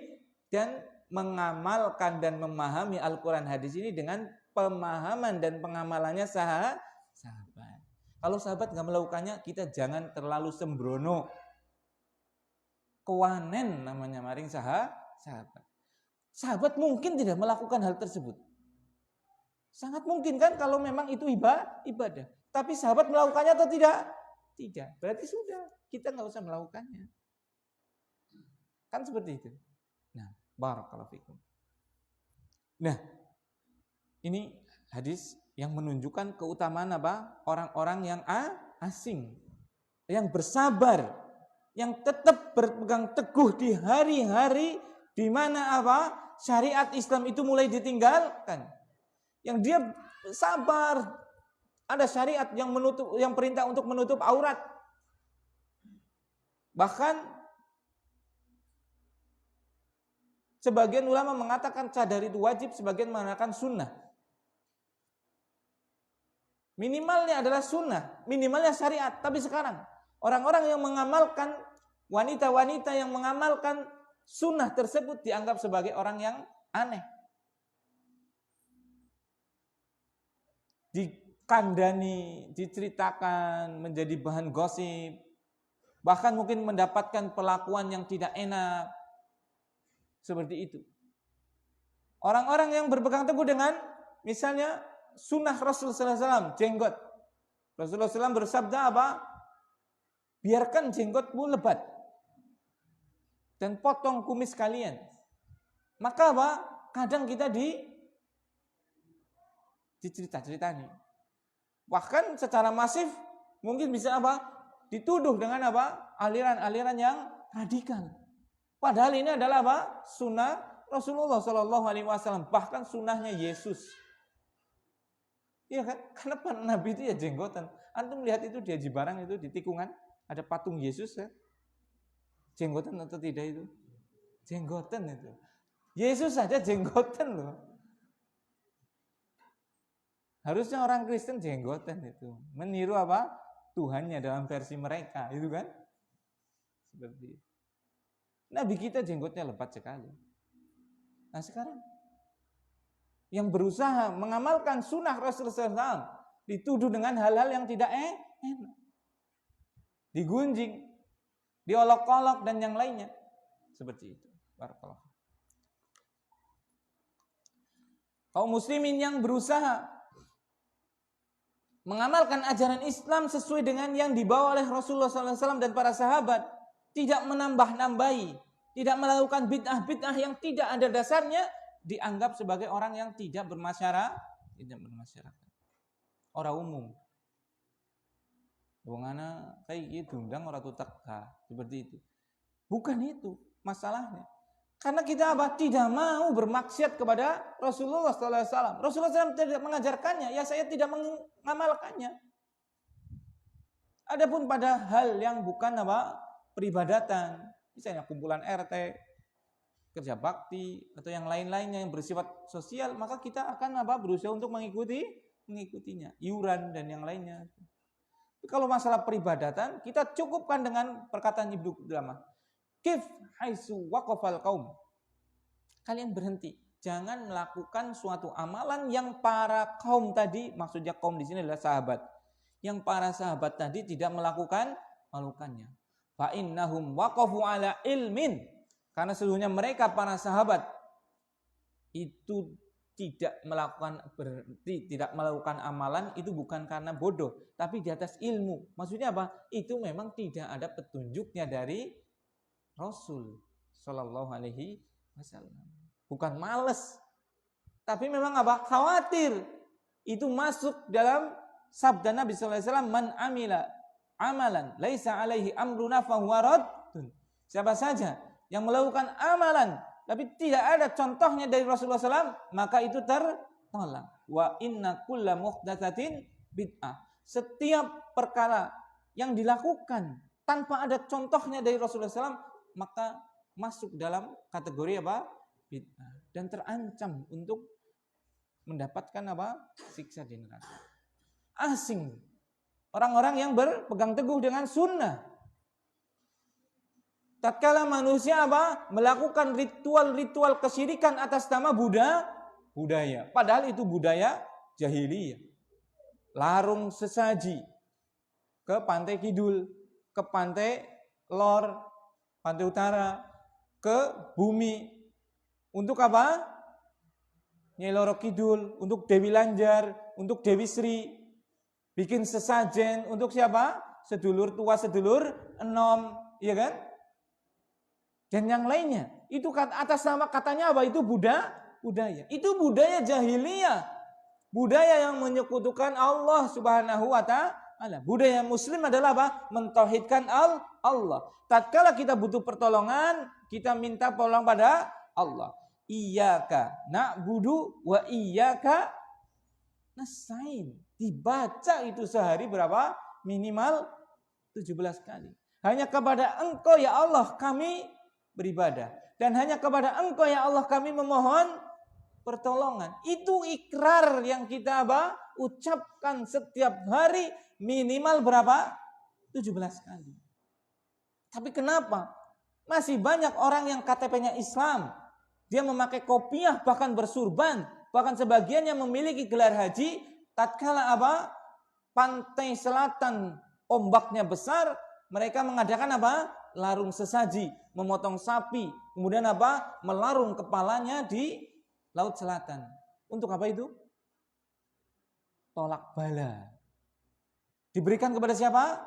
Dan mengamalkan dan memahami Al-Quran hadis ini dengan pemahaman dan pengamalannya sahabat. Kalau sahabat nggak melakukannya, kita jangan terlalu sembrono. Kewanen namanya maring sahabat. Sahabat mungkin tidak melakukan hal tersebut. Sangat mungkin kan kalau memang itu ibadah. Tapi sahabat melakukannya atau tidak? Tidak. Berarti sudah, kita nggak usah melakukannya. Kan seperti itu. Nah, barakallahu fikum. Nah, ini hadis yang menunjukkan keutamaan apa? Orang-orang yang asing, yang bersabar, yang tetap berpegang teguh di hari-hari di mana apa? Syariat Islam itu mulai ditinggalkan. Yang dia sabar, ada syariat yang perintah untuk menutup aurat. Bahkan sebagian ulama mengatakan cadar itu wajib, sebagian mengatakan sunnah. Minimalnya adalah sunnah, minimalnya syariat. Tapi sekarang orang-orang yang mengamalkan, wanita-wanita yang mengamalkan sunnah tersebut dianggap sebagai orang yang aneh. Dikandani, diceritakan, menjadi bahan gosip. Bahkan mungkin mendapatkan perlakuan yang tidak enak. Seperti itu. Orang-orang yang berpegang teguh dengan misalnya sunnah Rasulullah SAW, jenggot. Rasulullah SAW bersabda apa? Biarkan jenggotmu lebat dan potong kumis kalian. Maka apa? Kadang kita dicerita-ceritani. Bahkan secara masif mungkin bisa apa? Dituduh dengan apa? Aliran-aliran yang radikal. Padahal ini adalah apa? Sunnah Rasulullah SAW. Bahkan sunnahnya Yesus. Iya kan? Kenapa Nabi itu ya jenggotan? Antum lihat itu di Haji Barang itu di tikungan ada patung Yesus ya. Jenggotan atau tidak itu? Jenggotan itu. Yesus saja jenggotan loh. Harusnya orang Kristen jenggotan itu. Meniru apa? Tuhannya dalam versi mereka, itu kan? Seperti itu. Nabi kita jenggotnya lebat sekali. Nah sekarang yang berusaha mengamalkan sunnah Rasulullah SAW dituduh dengan hal-hal yang tidak enak. Digunjing, diolok-olok dan yang lainnya. Seperti itu. Barakallahu. Kaum muslimin yang berusaha mengamalkan ajaran Islam sesuai dengan yang dibawa oleh Rasulullah SAW dan para sahabat, tidak menambah-nambahi, tidak melakukan bid'ah-bid'ah yang tidak ada dasarnya, dianggap sebagai orang yang tidak bermasyarakat. Orang umum. Wong ana kayak gitu undang ora tuteka, seperti itu. Bukan itu masalahnya. Karena kita apa? Tidak mau bermaksiat kepada Rasulullah SAW. Rasulullah SAW tidak mengajarkannya, ya saya tidak mengamalkannya. Adapun pada hal yang bukan apa? Peribadatan, misalnya kumpulan RT, kerja bakti atau yang lain-lainnya yang bersifat sosial, maka kita akan apa? Berusaha untuk mengikutinya, iuran dan yang lainnya. Kalau masalah peribadatan, kita cukupkan dengan perkataan Ibnu Qudamah. Kif haitsu waqafal qaum. Kalian berhenti, jangan melakukan suatu amalan yang para kaum tadi, maksudnya kaum di sini adalah sahabat. Yang para sahabat tadi tidak melakukannya. Fa innahum waqafu ala ilmin. Karena sesungguhnya mereka para sahabat itu tidak melakukan amalan itu bukan karena bodoh, tapi di atas ilmu. Maksudnya apa? Itu memang tidak ada petunjuknya dari Rasul Shallallahu Alaihi Wasallam. Bukan males, tapi memang apa? Khawatir itu masuk dalam sabda Nabi Sallallahu Alaihi Wasallam, man amila amalan laisa alaihi amruna fahuwa raddun. Siapa saja yang melakukan amalan tapi tidak ada contohnya dari Rasulullah SAW, maka itu tertolak. Wa inna kulla muhdatsatin bid'ah. Setiap perkara yang dilakukan tanpa ada contohnya dari Rasulullah SAW, maka masuk dalam kategori apa? Bid'ah. Dan terancam untuk mendapatkan apa? Siksa di neraka. Asing. Orang-orang yang berpegang teguh dengan sunnah. Tatkala manusia apa? Melakukan ritual-ritual kesyirikan atas nama budaya. Padahal itu budaya jahiliyah. Larung sesaji ke pantai kidul, ke pantai lor, pantai utara, ke bumi, Untuk apa? Nyai Loro Kidul, untuk Dewi Lanjar, untuk Dewi Sri. Bikin sesajen untuk siapa? Sedulur tua, sedulur enom, iya kan? Dan yang lainnya. Itu atas nama katanya apa? Itu budaya. Itu budaya jahiliyah. Budaya yang menyekutukan Allah Subhanahu wa ta'ala. Budaya muslim adalah apa? Mentauhidkan Allah. Tatkala kita butuh pertolongan, kita minta tolong pada Allah. Iyyaka na'budu wa iyyaka nasta'in. Dibaca itu sehari berapa? Minimal 17 kali. Hanya kepada Engkau ya Allah kami beribadah. Dan hanya kepada Engkau ya Allah kami memohon pertolongan. Itu ikrar yang kita ucapkan setiap hari minimal berapa? 17 kali. Tapi kenapa? Masih banyak orang yang KTP-nya Islam. Dia memakai kopiah, bahkan bersurban. Bahkan sebagian yang memiliki gelar haji, tatkala pantai selatan ombaknya besar, mereka mengadakan larung sesaji, memotong sapi, kemudian melarung kepalanya di Laut Selatan. Untuk apa itu? Tolak bala. Diberikan kepada siapa?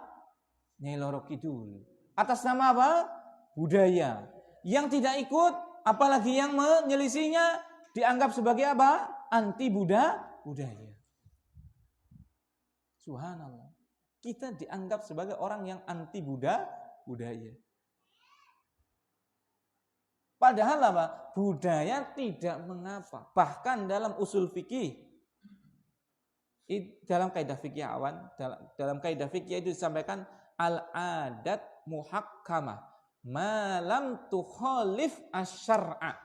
Nyai Loro Kidul. Atas nama apa? Budaya. Yang tidak ikut, apalagi yang menyelisihinya, dianggap sebagai apa? Anti budaya. Subhanallah. Kita dianggap sebagai orang yang anti budaya. Padahal budaya tidak mengapa. Bahkan dalam usul fikih, dalam kaidah fikih awan, dalam kaidah fikih itu disampaikan al-adat muhakkamah malam tukhalif asy-syar'a.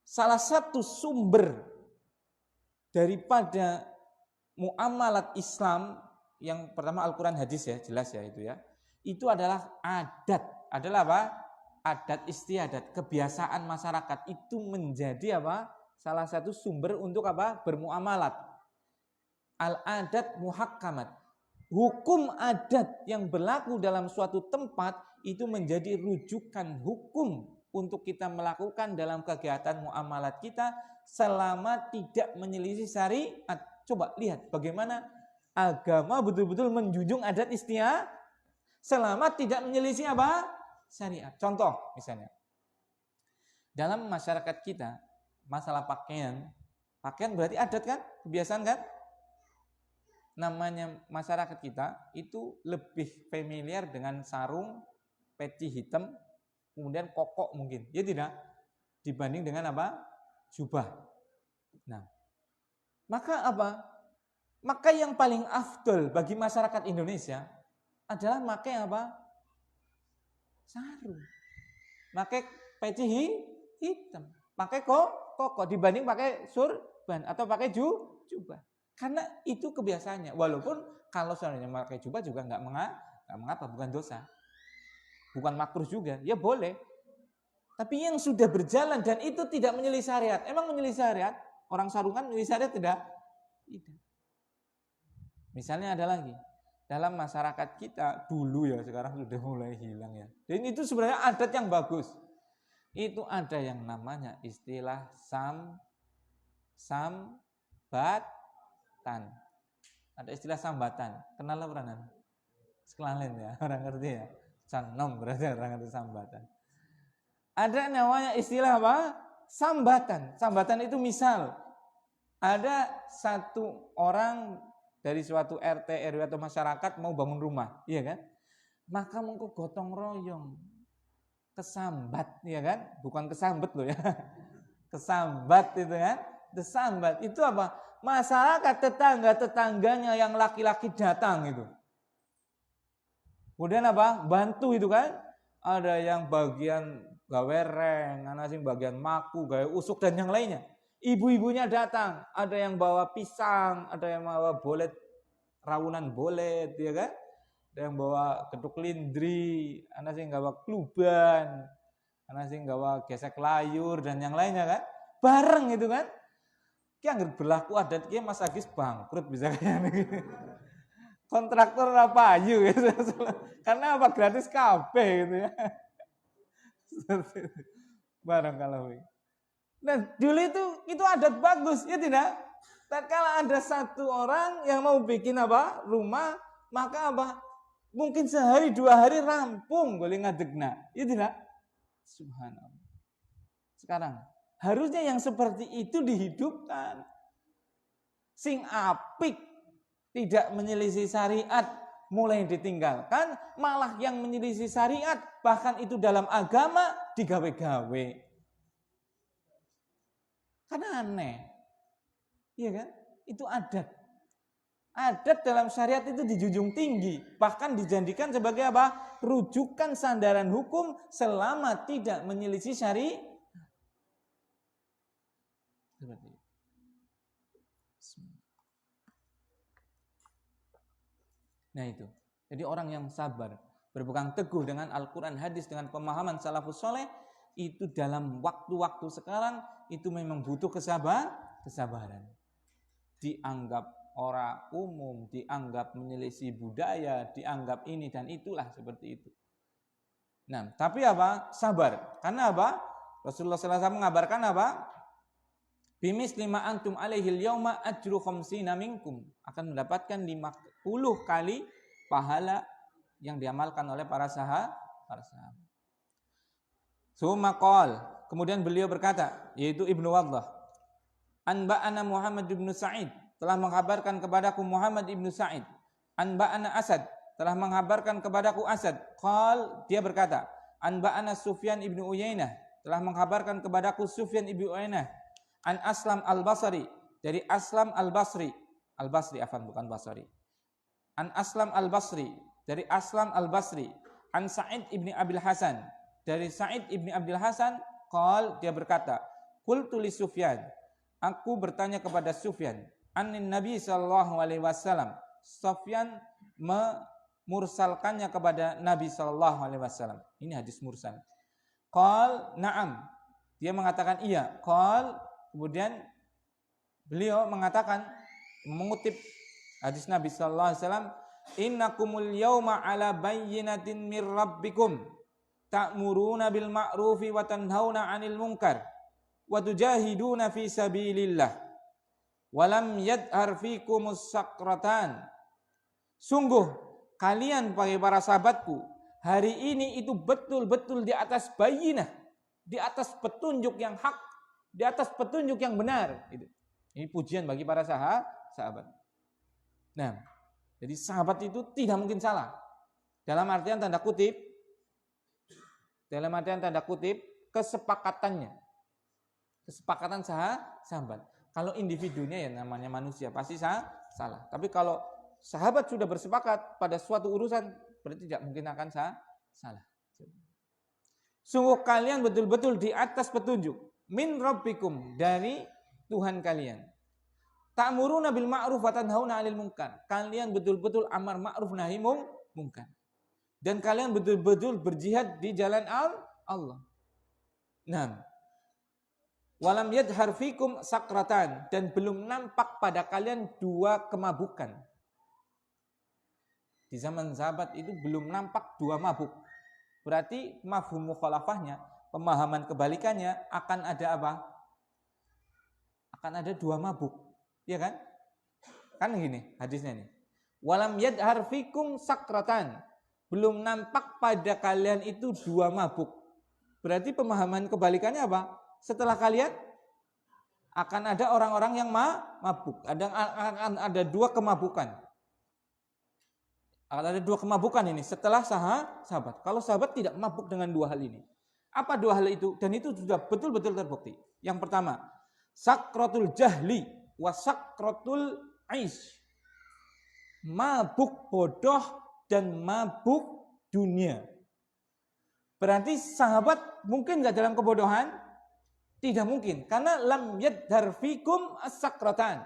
Salah satu sumber daripada muamalat Islam yang pertama Al-Quran hadis ya, jelas ya itu ya. Itu adalah adat. Adalah apa? Adat istiadat, kebiasaan masyarakat itu menjadi salah satu sumber untuk bermuamalat. Al-adat muhakkamat. Hukum adat yang berlaku dalam suatu tempat itu menjadi rujukan hukum untuk kita melakukan dalam kegiatan muamalat kita selama tidak menyelisih syariat. Coba lihat bagaimana agama betul-betul menjunjung adat istiadat selama tidak menyelisih syariat. Contoh misalnya, dalam masyarakat kita masalah pakaian berarti adat kan, kebiasaan kan. Namanya masyarakat kita itu lebih familiar dengan sarung, peci hitam, kemudian kokok mungkin, ya tidak, dibanding dengan jubah. Nah, maka yang paling afdol bagi masyarakat Indonesia adalah pakai sarung, pakai peci hitam, pakai kokok dibanding pakai surban atau pakai jubah. Karena itu kebiasaannya. Walaupun kalau seandainya pakai jubah juga nggak mengapa, bukan dosa, bukan makruh juga, ya boleh. Tapi yang sudah berjalan dan itu tidak menyelisih syariat. Emang menyelisih syariat? Orang sarungan menyelisih syariat tidak? Tidak. Misalnya ada lagi. Dalam masyarakat kita dulu ya, sekarang sudah mulai hilang ya. Dan itu sebenarnya adat yang bagus. Itu ada yang namanya istilah sambatan. Ada istilah sambatan. Kenal lah peranan? Sekalian ya, orang ngerti ya. Sanom berarti orang ngerti sambatan. Ada namanya istilah sambatan. Sambatan itu misal ada satu orang dari suatu RT, RW atau masyarakat mau bangun rumah, iya kan? Maka mengko gotong royong kesambat, iya kan? Bukan kesambet loh ya. Kesambat itu kan? Kesambat itu masyarakat tetangga-tetangganya yang laki-laki datang itu. Kemudian bantu itu kan? Ada yang bagian gawe reng, ada yang bagian maku, gawe usuk dan yang lainnya. Ibu-ibunya datang, ada yang bawa pisang, ada yang bawa bolet, rawunan bolet, ya kan? Ada yang bawa geduk lindri, ada yang bawa kluban, ada yang bawa gesek layur dan yang lainnya kan? Bareng itu kan? Yang berlaku adat kia Mas Agis bangkrut bisa kayak kontraktor apa ayu gitu. Karena gratis kabeh gitu ya. Barakallahu. Nah, dulu itu adat bagus, ya tidak? Tatkala ada satu orang yang mau bikin apa? Rumah, maka apa? Mungkin sehari 2 hari rampung boleh ngadegna, ya tidak? Subhanallah. Sekarang harusnya yang seperti itu dihidupkan. Sing apik tidak menyelisih syariat mulai ditinggalkan, malah yang menyelisih syariat bahkan itu dalam agama digawe-gawe. Karena aneh. Iya kan? Itu adat. Adat dalam syariat itu dijunjung tinggi, bahkan dijadikan sebagai apa? Rujukan sandaran hukum selama tidak menyelisih syariat. Seperti itu. Nah itu. Jadi orang yang sabar, berpegang teguh dengan Al-Quran, hadis, dengan pemahaman salafus soleh, itu dalam waktu-waktu sekarang itu memang butuh kesabaran. Dianggap orang umum, dianggap menyelisih budaya, dianggap ini dan itulah seperti itu. Nah, tapi apa? Sabar. Karena apa? Rasulullah SAW mengabarkan apa? Bimis lima antum alaihil yauma ajru khamsina minkum, akan mendapatkan 50 kali pahala yang diamalkan oleh para sahabat. Summa qala, kemudian beliau berkata, yaitu Ibnu Waddah, anba'ana Muhammad ibnu Sa'id, telah menghabarkan kepadaku Muhammad ibnu Sa'id. Anba'ana Asad, telah menghabarkan kepadaku Asad. Qal, dia berkata, anba'ana Sufyan ibnu Uyainah, telah menghabarkan kepadaku Sufyan ibnu Uyainah. An Aslam al-Basri, dari Aslam al-Basri. Al-Basri afan, bukan Basri. An Aslam al-Basri, dari Aslam al-Basri. An Sa'id ibni Abil Hasan, dari Sa'id ibni Abil Hasan. Qal, dia berkata, qultu li Sufyan, aku bertanya kepada Sufyan, anin Nabi sallallahu alaihi wasallam. Sufyan memursalkannya kepada Nabi sallallahu alaihi wasallam. Ini hadis mursal. Qal, na'am, dia mengatakan iya. Qal, kemudian beliau mengatakan, mengutip hadis Nabi sallallahu alaihi wasallam, innakumul yauma ala bayyinatin mir rabbikum ta'muruna bil ma'rufi wa tanhauna 'anil munkar wa tujahiduna fi sabilillah wa lam yadhar fikumus sakratan. Sungguh kalian bagi para sahabatku hari ini itu betul-betul di atas bayyinah, di atas petunjuk yang hak, di atas petunjuk yang benar. Ini pujian bagi para sahabat. Nah, jadi sahabat itu tidak mungkin salah. Dalam artian tanda kutip, kesepakatannya. Kesepakatan sahabat. Kalau individunya ya namanya manusia pasti salah. Tapi kalau sahabat sudah bersepakat pada suatu urusan, berarti tidak mungkin akan salah. Sungguh kalian betul-betul di atas petunjuk. Min rabbikum, dari Tuhan kalian. Ta'muruna bil ma'ruf wa tanhauna 'anil munkar. Kalian betul-betul amar ma'ruf nahi munkar. Dan kalian betul-betul berjihad di jalan Allah. Nah, walam yadhar fikum sakratan, dan belum nampak pada kalian 2 kemabukan. Di zaman sahabat itu belum nampak 2 mabuk. Berarti mafhum mukhalafahnya, pemahaman kebalikannya akan ada apa? Akan ada 2 mabuk, ya kan? Kan gini hadisnya nih. Walam yadhar fikum sakratan, belum nampak pada kalian itu 2 mabuk. Berarti pemahaman kebalikannya apa? Setelah kalian akan ada orang-orang yang mabuk. Akan ada 2 kemabukan. Akan ada 2 kemabukan ini setelah sahabat. Kalau sahabat tidak mabuk dengan 2 hal ini. Apa 2 hal itu? Dan itu sudah betul-betul terbukti. Yang pertama, sakratul jahli wa sakratul aish. Mabuk bodoh dan mabuk dunia. Berarti sahabat mungkin nggak dalam kebodohan? Tidak mungkin, karena lam yadhar fikum as-sakratan.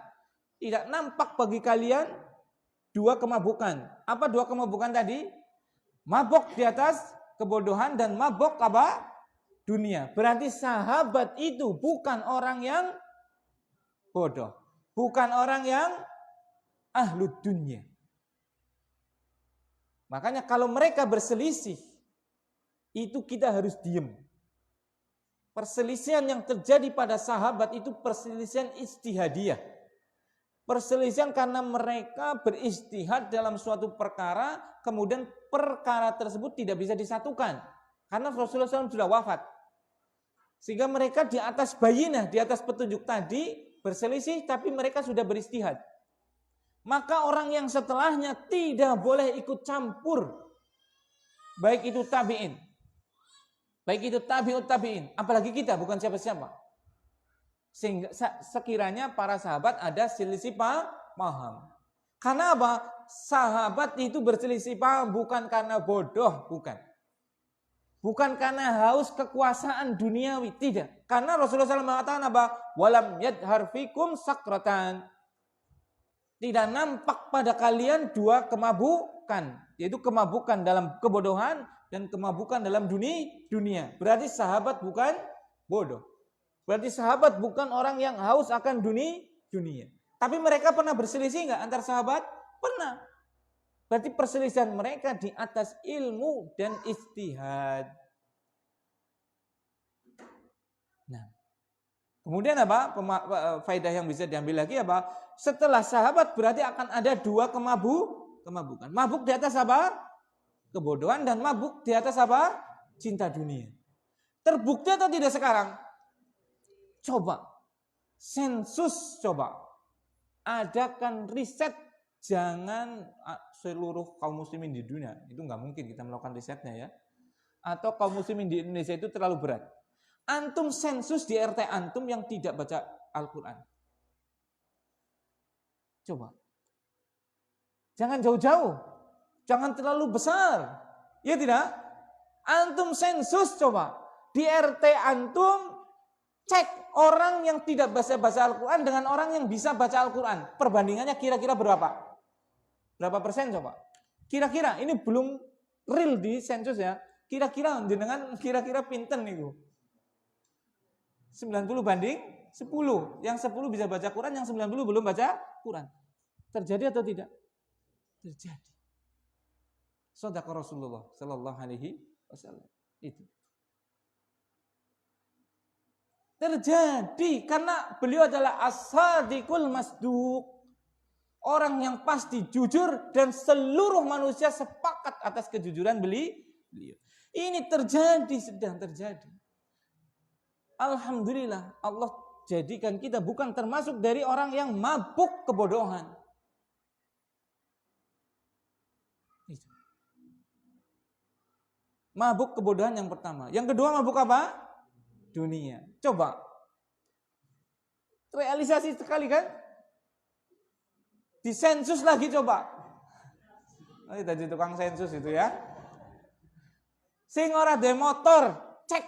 Tidak nampak bagi kalian 2 kemabukan. Apa 2 kemabukan tadi? Mabuk di atas kebodohan dan mabuk apa? Dunia. Berarti sahabat itu bukan orang yang bodoh, bukan orang yang ahlu dunia. Makanya kalau mereka berselisih, itu kita harus diem. Perselisihan yang terjadi pada sahabat itu perselisihan ijtihadiyah. Perselisihan karena mereka beristihad dalam suatu perkara, kemudian perkara tersebut tidak bisa disatukan. Karena Rasulullah SAW sudah wafat. Sehingga mereka di atas bayinah, di atas petunjuk tadi berselisih, tapi mereka sudah beristihad. Maka orang yang setelahnya tidak boleh ikut campur. Baik itu tabi'in, baik itu tabi'ut tabi'in, apalagi kita, bukan siapa-siapa. Sehingga sekiranya para sahabat ada selisih paham. Karena apa? Sahabat itu berselisih paham bukan karena bodoh, bukan. Bukan karena haus kekuasaan duniawi, tidak. Karena Rasulullah SAW mengatakan apa? Walam yadhar fikum sakratan. Tidak nampak pada kalian dua kemabukan, yaitu kemabukan dalam kebodohan dan kemabukan dalam dunia. Berarti sahabat bukan bodoh. Berarti sahabat bukan orang yang haus akan dunia. Tapi mereka pernah berselisih enggak antar sahabat? Pernah. Berarti perselisihan mereka di atas ilmu dan ijtihad. Nah, kemudian apa? Faedah yang bisa diambil lagi apa? Setelah sahabat berarti akan ada dua kemabukan. Mabuk di atas apa? Kebodohan, dan mabuk di atas apa? Cinta dunia. Terbukti atau tidak sekarang? Coba sensus, coba adakan riset. Jangan seluruh kaum muslimin di dunia, itu nggak mungkin kita melakukan risetnya ya. Atau kaum muslimin di Indonesia itu terlalu berat. Antum sensus di RT antum yang tidak baca Al-Quran. Coba. Jangan jauh-jauh. Jangan terlalu besar. Ya tidak? Antum sensus coba. Di RT antum cek orang yang tidak baca Al-Quran dengan orang yang bisa baca Al-Quran. Perbandingannya kira-kira berapa? Berapa persen coba? Kira-kira, ini belum real di sensus ya. Kira-kira dengan kira-kira pinten nih 90 banding 10. Yang 10 bisa baca Quran, yang 90 belum baca Quran. Terjadi atau tidak? Terjadi. Shadaqa Rasulullah sallallahu alaihi wasallam. Itu. Terjadi karena beliau adalah as-sadiqul masduq. Orang yang pasti jujur dan seluruh manusia sepakat atas kejujuran beliau. Ini terjadi, sedang terjadi. Alhamdulillah Allah jadikan kita bukan termasuk dari orang yang mabuk kebodohan. Mabuk kebodohan yang pertama. Yang kedua mabuk apa? Dunia. Coba. Realisasi sekali kan? Disensus lagi coba. Nanti tadi tukang sensus itu ya. Sing ora de motor, cek.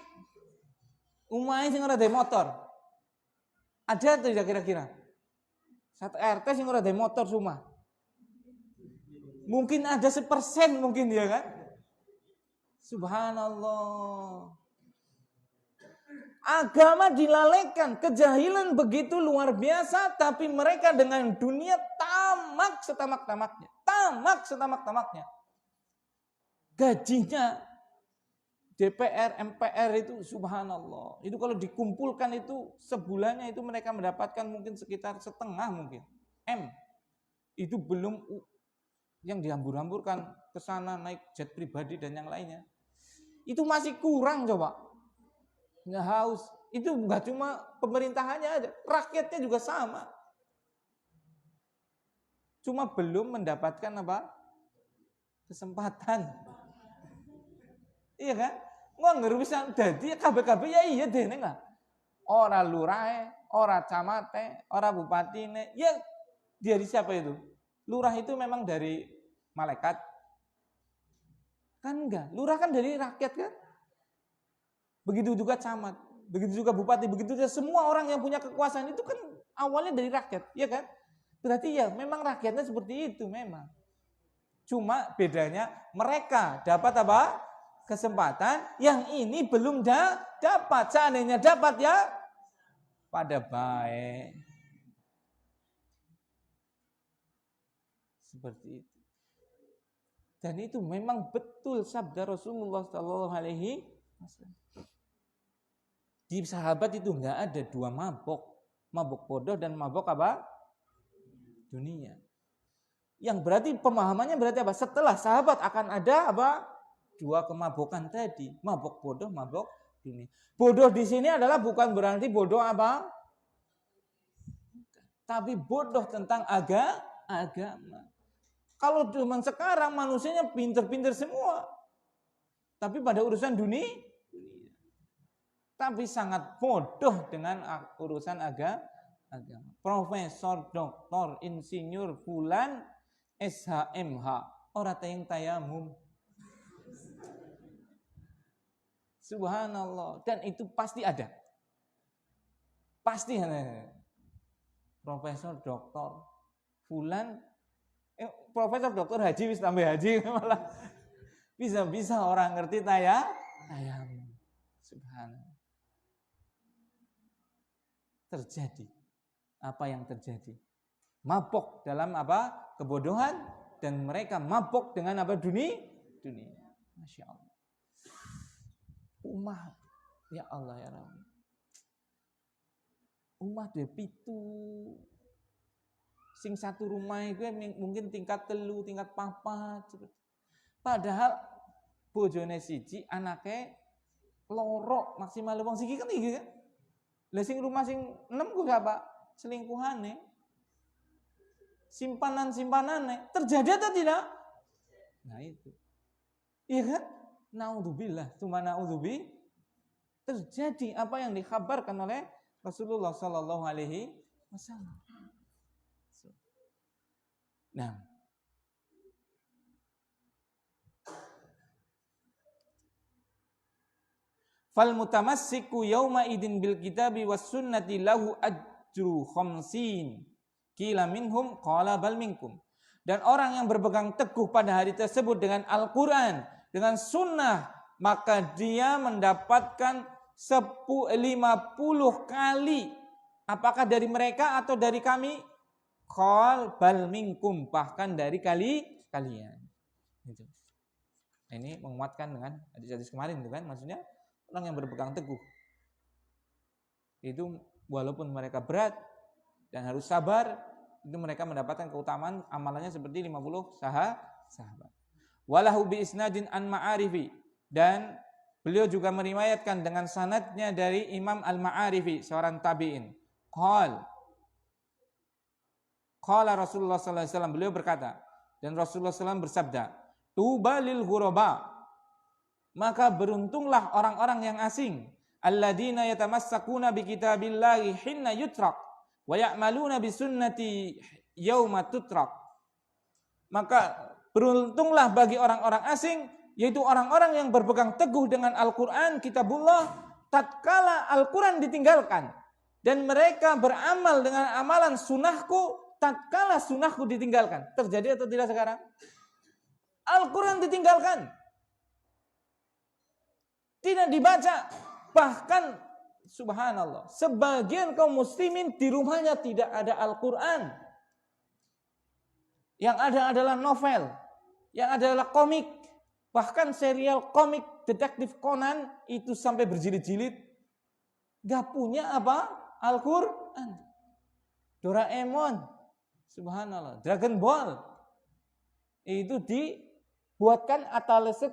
Umai sing ora de motor. Ada atau tidak kira-kira? Satu RT sing ora de motor semua. Mungkin ada 1% mungkin dia kan? Subhanallah. Agama dilalaikan, kejahilan begitu luar biasa, tapi mereka dengan dunia tamak setamak-tamaknya. Tamak setamak-tamaknya. Gajinya DPR, MPR itu subhanallah. Itu kalau dikumpulkan itu sebulannya itu mereka mendapatkan mungkin sekitar setengah mungkin. M. Itu belum yang dihambur-hamburkan ke sana naik jet pribadi dan yang lainnya. Itu masih kurang coba. Nggak haus. Itu nggak cuma pemerintahannya aja, rakyatnya juga sama. Cuma belum mendapatkan apa? Kesempatan. Iya kan? Nggak bisa jadi KBKB ya iya deh nggak. Ora lurahe, ora camate, ora bupatine. Ya dari siapa itu? Lurah itu memang dari malaikat. Kan enggak. Lurah kan dari rakyat kan? Begitu juga camat, begitu juga bupati, begitu juga semua orang yang punya kekuasaan itu kan awalnya dari rakyat, ya kan? Berarti ya memang rakyatnya seperti itu memang. Cuma bedanya mereka dapat apa? Kesempatan, yang ini belum dapat. Seandainya dapat ya pada baik. Seperti itu. Dan itu memang betul sabda Rasulullah sallallahu alaihi wasallam. Di sahabat itu enggak ada dua mabok. Mabok bodoh dan mabok apa? Dunia. Yang berarti pemahamannya berarti apa? Setelah sahabat akan ada apa? Dua kemabukan tadi. Mabok bodoh, mabok dunia. Bodoh di sini adalah bukan berarti bodoh apa? Tapi bodoh tentang agama. Kalau zaman sekarang manusianya pinter-pinter semua. Tapi pada urusan dunia, tapi sangat bodoh dengan urusan agama. Profesor, doktor, insinyur, fulan, SHMH, orang tayang tayamum. Subhanallah. Dan itu pasti ada. Pasti ada. Profesor, doktor, fulan, profesor, doktor, haji, wis tambah haji malah. Bisa-bisa orang ngerti tayamum. Subhanallah. Terjadi. Apa yang terjadi? Mabok dalam apa? Kebodohan, dan mereka mabok dengan apa? Dunia. Masya Allah. Umat, ya Allah ya Rabbi. Umat dia pitu. Sing satu rumah itu mungkin tingkat 3, tingkat 4. Padahal bojone siji, anaknya loro maksimal wong siki kan iki kan. Lah sing rumah sing 6 ku apa? Selingkuhane. Simpanan-simpanane terjadi atau tidak? Nah itu. Iya kan? Naudzubillah, tsumma naudzubi. Terjadi apa yang dikhabarkan oleh Rasulullah sallallahu alaihi wasallam. Nah, fal mutamassiku yauma idin bil kitabi was sunnati lahu ajru khamsin qila minhum qala bal minkum. Dan orang yang berpegang teguh pada hari tersebut dengan Al-Qur'an, dengan sunnah, maka dia mendapatkan 50 kali. Apakah dari mereka atau dari kami? Qal bal minkum, bahkan dari kalian. Gitu. Ini menguatkan dengan hadis-hadis kemarin itu kan, maksudnya orang yang berpegang teguh itu walaupun mereka berat dan harus sabar, itu mereka mendapatkan keutamaan amalannya seperti 50 sahabat. Walahu bi isnadin an Ma'arifi, dan beliau juga meriwayatkan dengan sanadnya dari Imam Al-Ma'arifi, seorang tabi'in. Qala Rasulullah sallallahu alaihi wasallam, beliau berkata, dan Rasulullah SAW bersabda, tuba lil ghuraba, maka beruntunglah orang-orang yang asing, alladzina yatamassakuna bi kitabillahi hinna yutrak wa ya'maluna bi sunnati yauma tutrak. Maka beruntunglah bagi orang-orang asing, yaitu orang-orang yang berpegang teguh dengan Al-Qur'an, kitabullah, tatkala Al-Qur'an ditinggalkan, dan mereka beramal dengan amalan sunnahku tatkala sunnahku ditinggalkan. Terjadi atau tidak sekarang? Al-Qur'an ditinggalkan, tidak dibaca. Bahkan subhanallah, sebagian kaum muslimin di rumahnya tidak ada Al-Qur'an. Yang ada adalah novel, yang ada adalah komik. Bahkan serial komik detektif Conan itu sampai berjilid-jilid. Gak punya apa? Al-Qur'an. Doraemon, subhanallah, Dragon Ball, itu dibuatkan atalase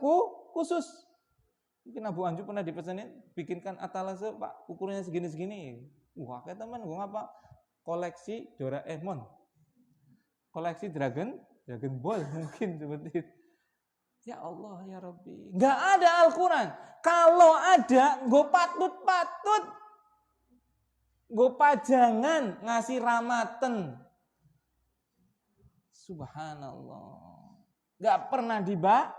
khusus. Mungkin Abu Anju pernah dipesanin, bikinkan atalase Pak, ukurannya segini-segini. Wah, kayak teman gue ngapa? Koleksi Doraemon, koleksi Dragon Ball, mungkin seperti itu. Ya Allah ya Rabbi, nggak ada Al-Quran. Kalau ada, gue patut, gue pajangan ngasih ramatan. Subhanallah, nggak pernah dibaca.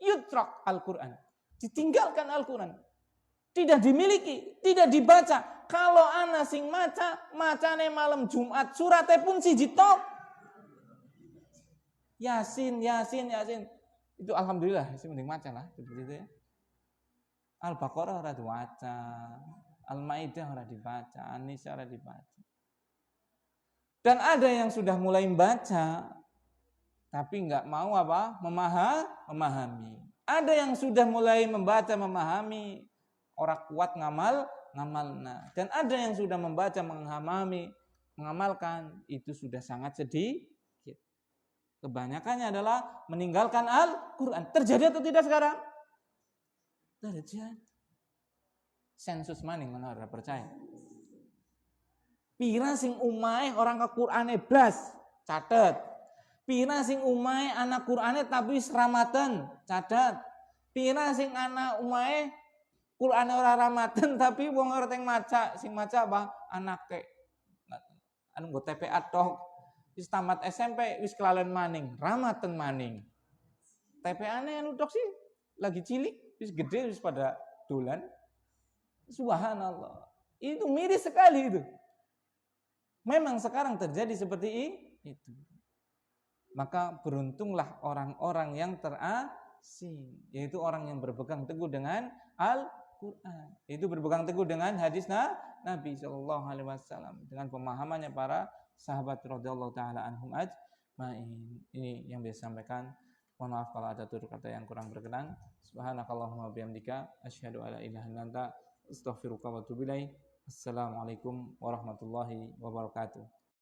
Yutrak Al-Quran, ditinggalkan Al-Quran, tidak dimiliki, tidak dibaca. Kalau ana sing macane malam Jumat, suratnya pun siji tok. Yasin. Itu alhamdulillah, sih mending maca lah seperti itu ya. Al-Baqarah ora dibaca, Al-Maidah ora dibaca, An-Nisa ora dibaca. Dan ada yang sudah mulai membaca, tapi nggak mau apa? Memahami. Ada yang sudah mulai membaca, memahami, orang kuat ngamalna. Dan ada yang sudah membaca, mengamalkan, itu sudah sangat sedikit. Kebanyakannya adalah meninggalkan Al-Quran. Terjadi atau tidak sekarang? Terjadi. Sensus maning menara percaya. Pira sing umai orang ke Qur'ane blas, catet. Pira sing umai anak Qur'ane tapi seramatan, catet. Pira sing anak umai Qur'ane ora ramatan tapi wong ora teng maca, sing maca apa? Anake. Anu nggo TPA tok. Wis tamat SMP wis kelalen maning, ramatan maning. TPA-ne anu tok sih lagi cilik, wis gede wis pada dolan. Subhanallah. Itu miris sekali itu. Memang sekarang terjadi seperti itu. Maka beruntunglah orang-orang yang terasing, yaitu orang yang berpegang teguh dengan Al-Quran. Itu berpegang teguh dengan hadis Nabi SAW, dengan pemahamannya para sahabat radhiyallahu taala anhum ajmain. Ini yang bisa sampaikan. Mohon maaf kalau ada tutur kata yang kurang berkenan. Subhanakallahumma bihamdika asyhadu alla ilaha illa anta astaghfiruka wa atubu ilaik. Assalamualaikum warahmatullahi wabarakatuh.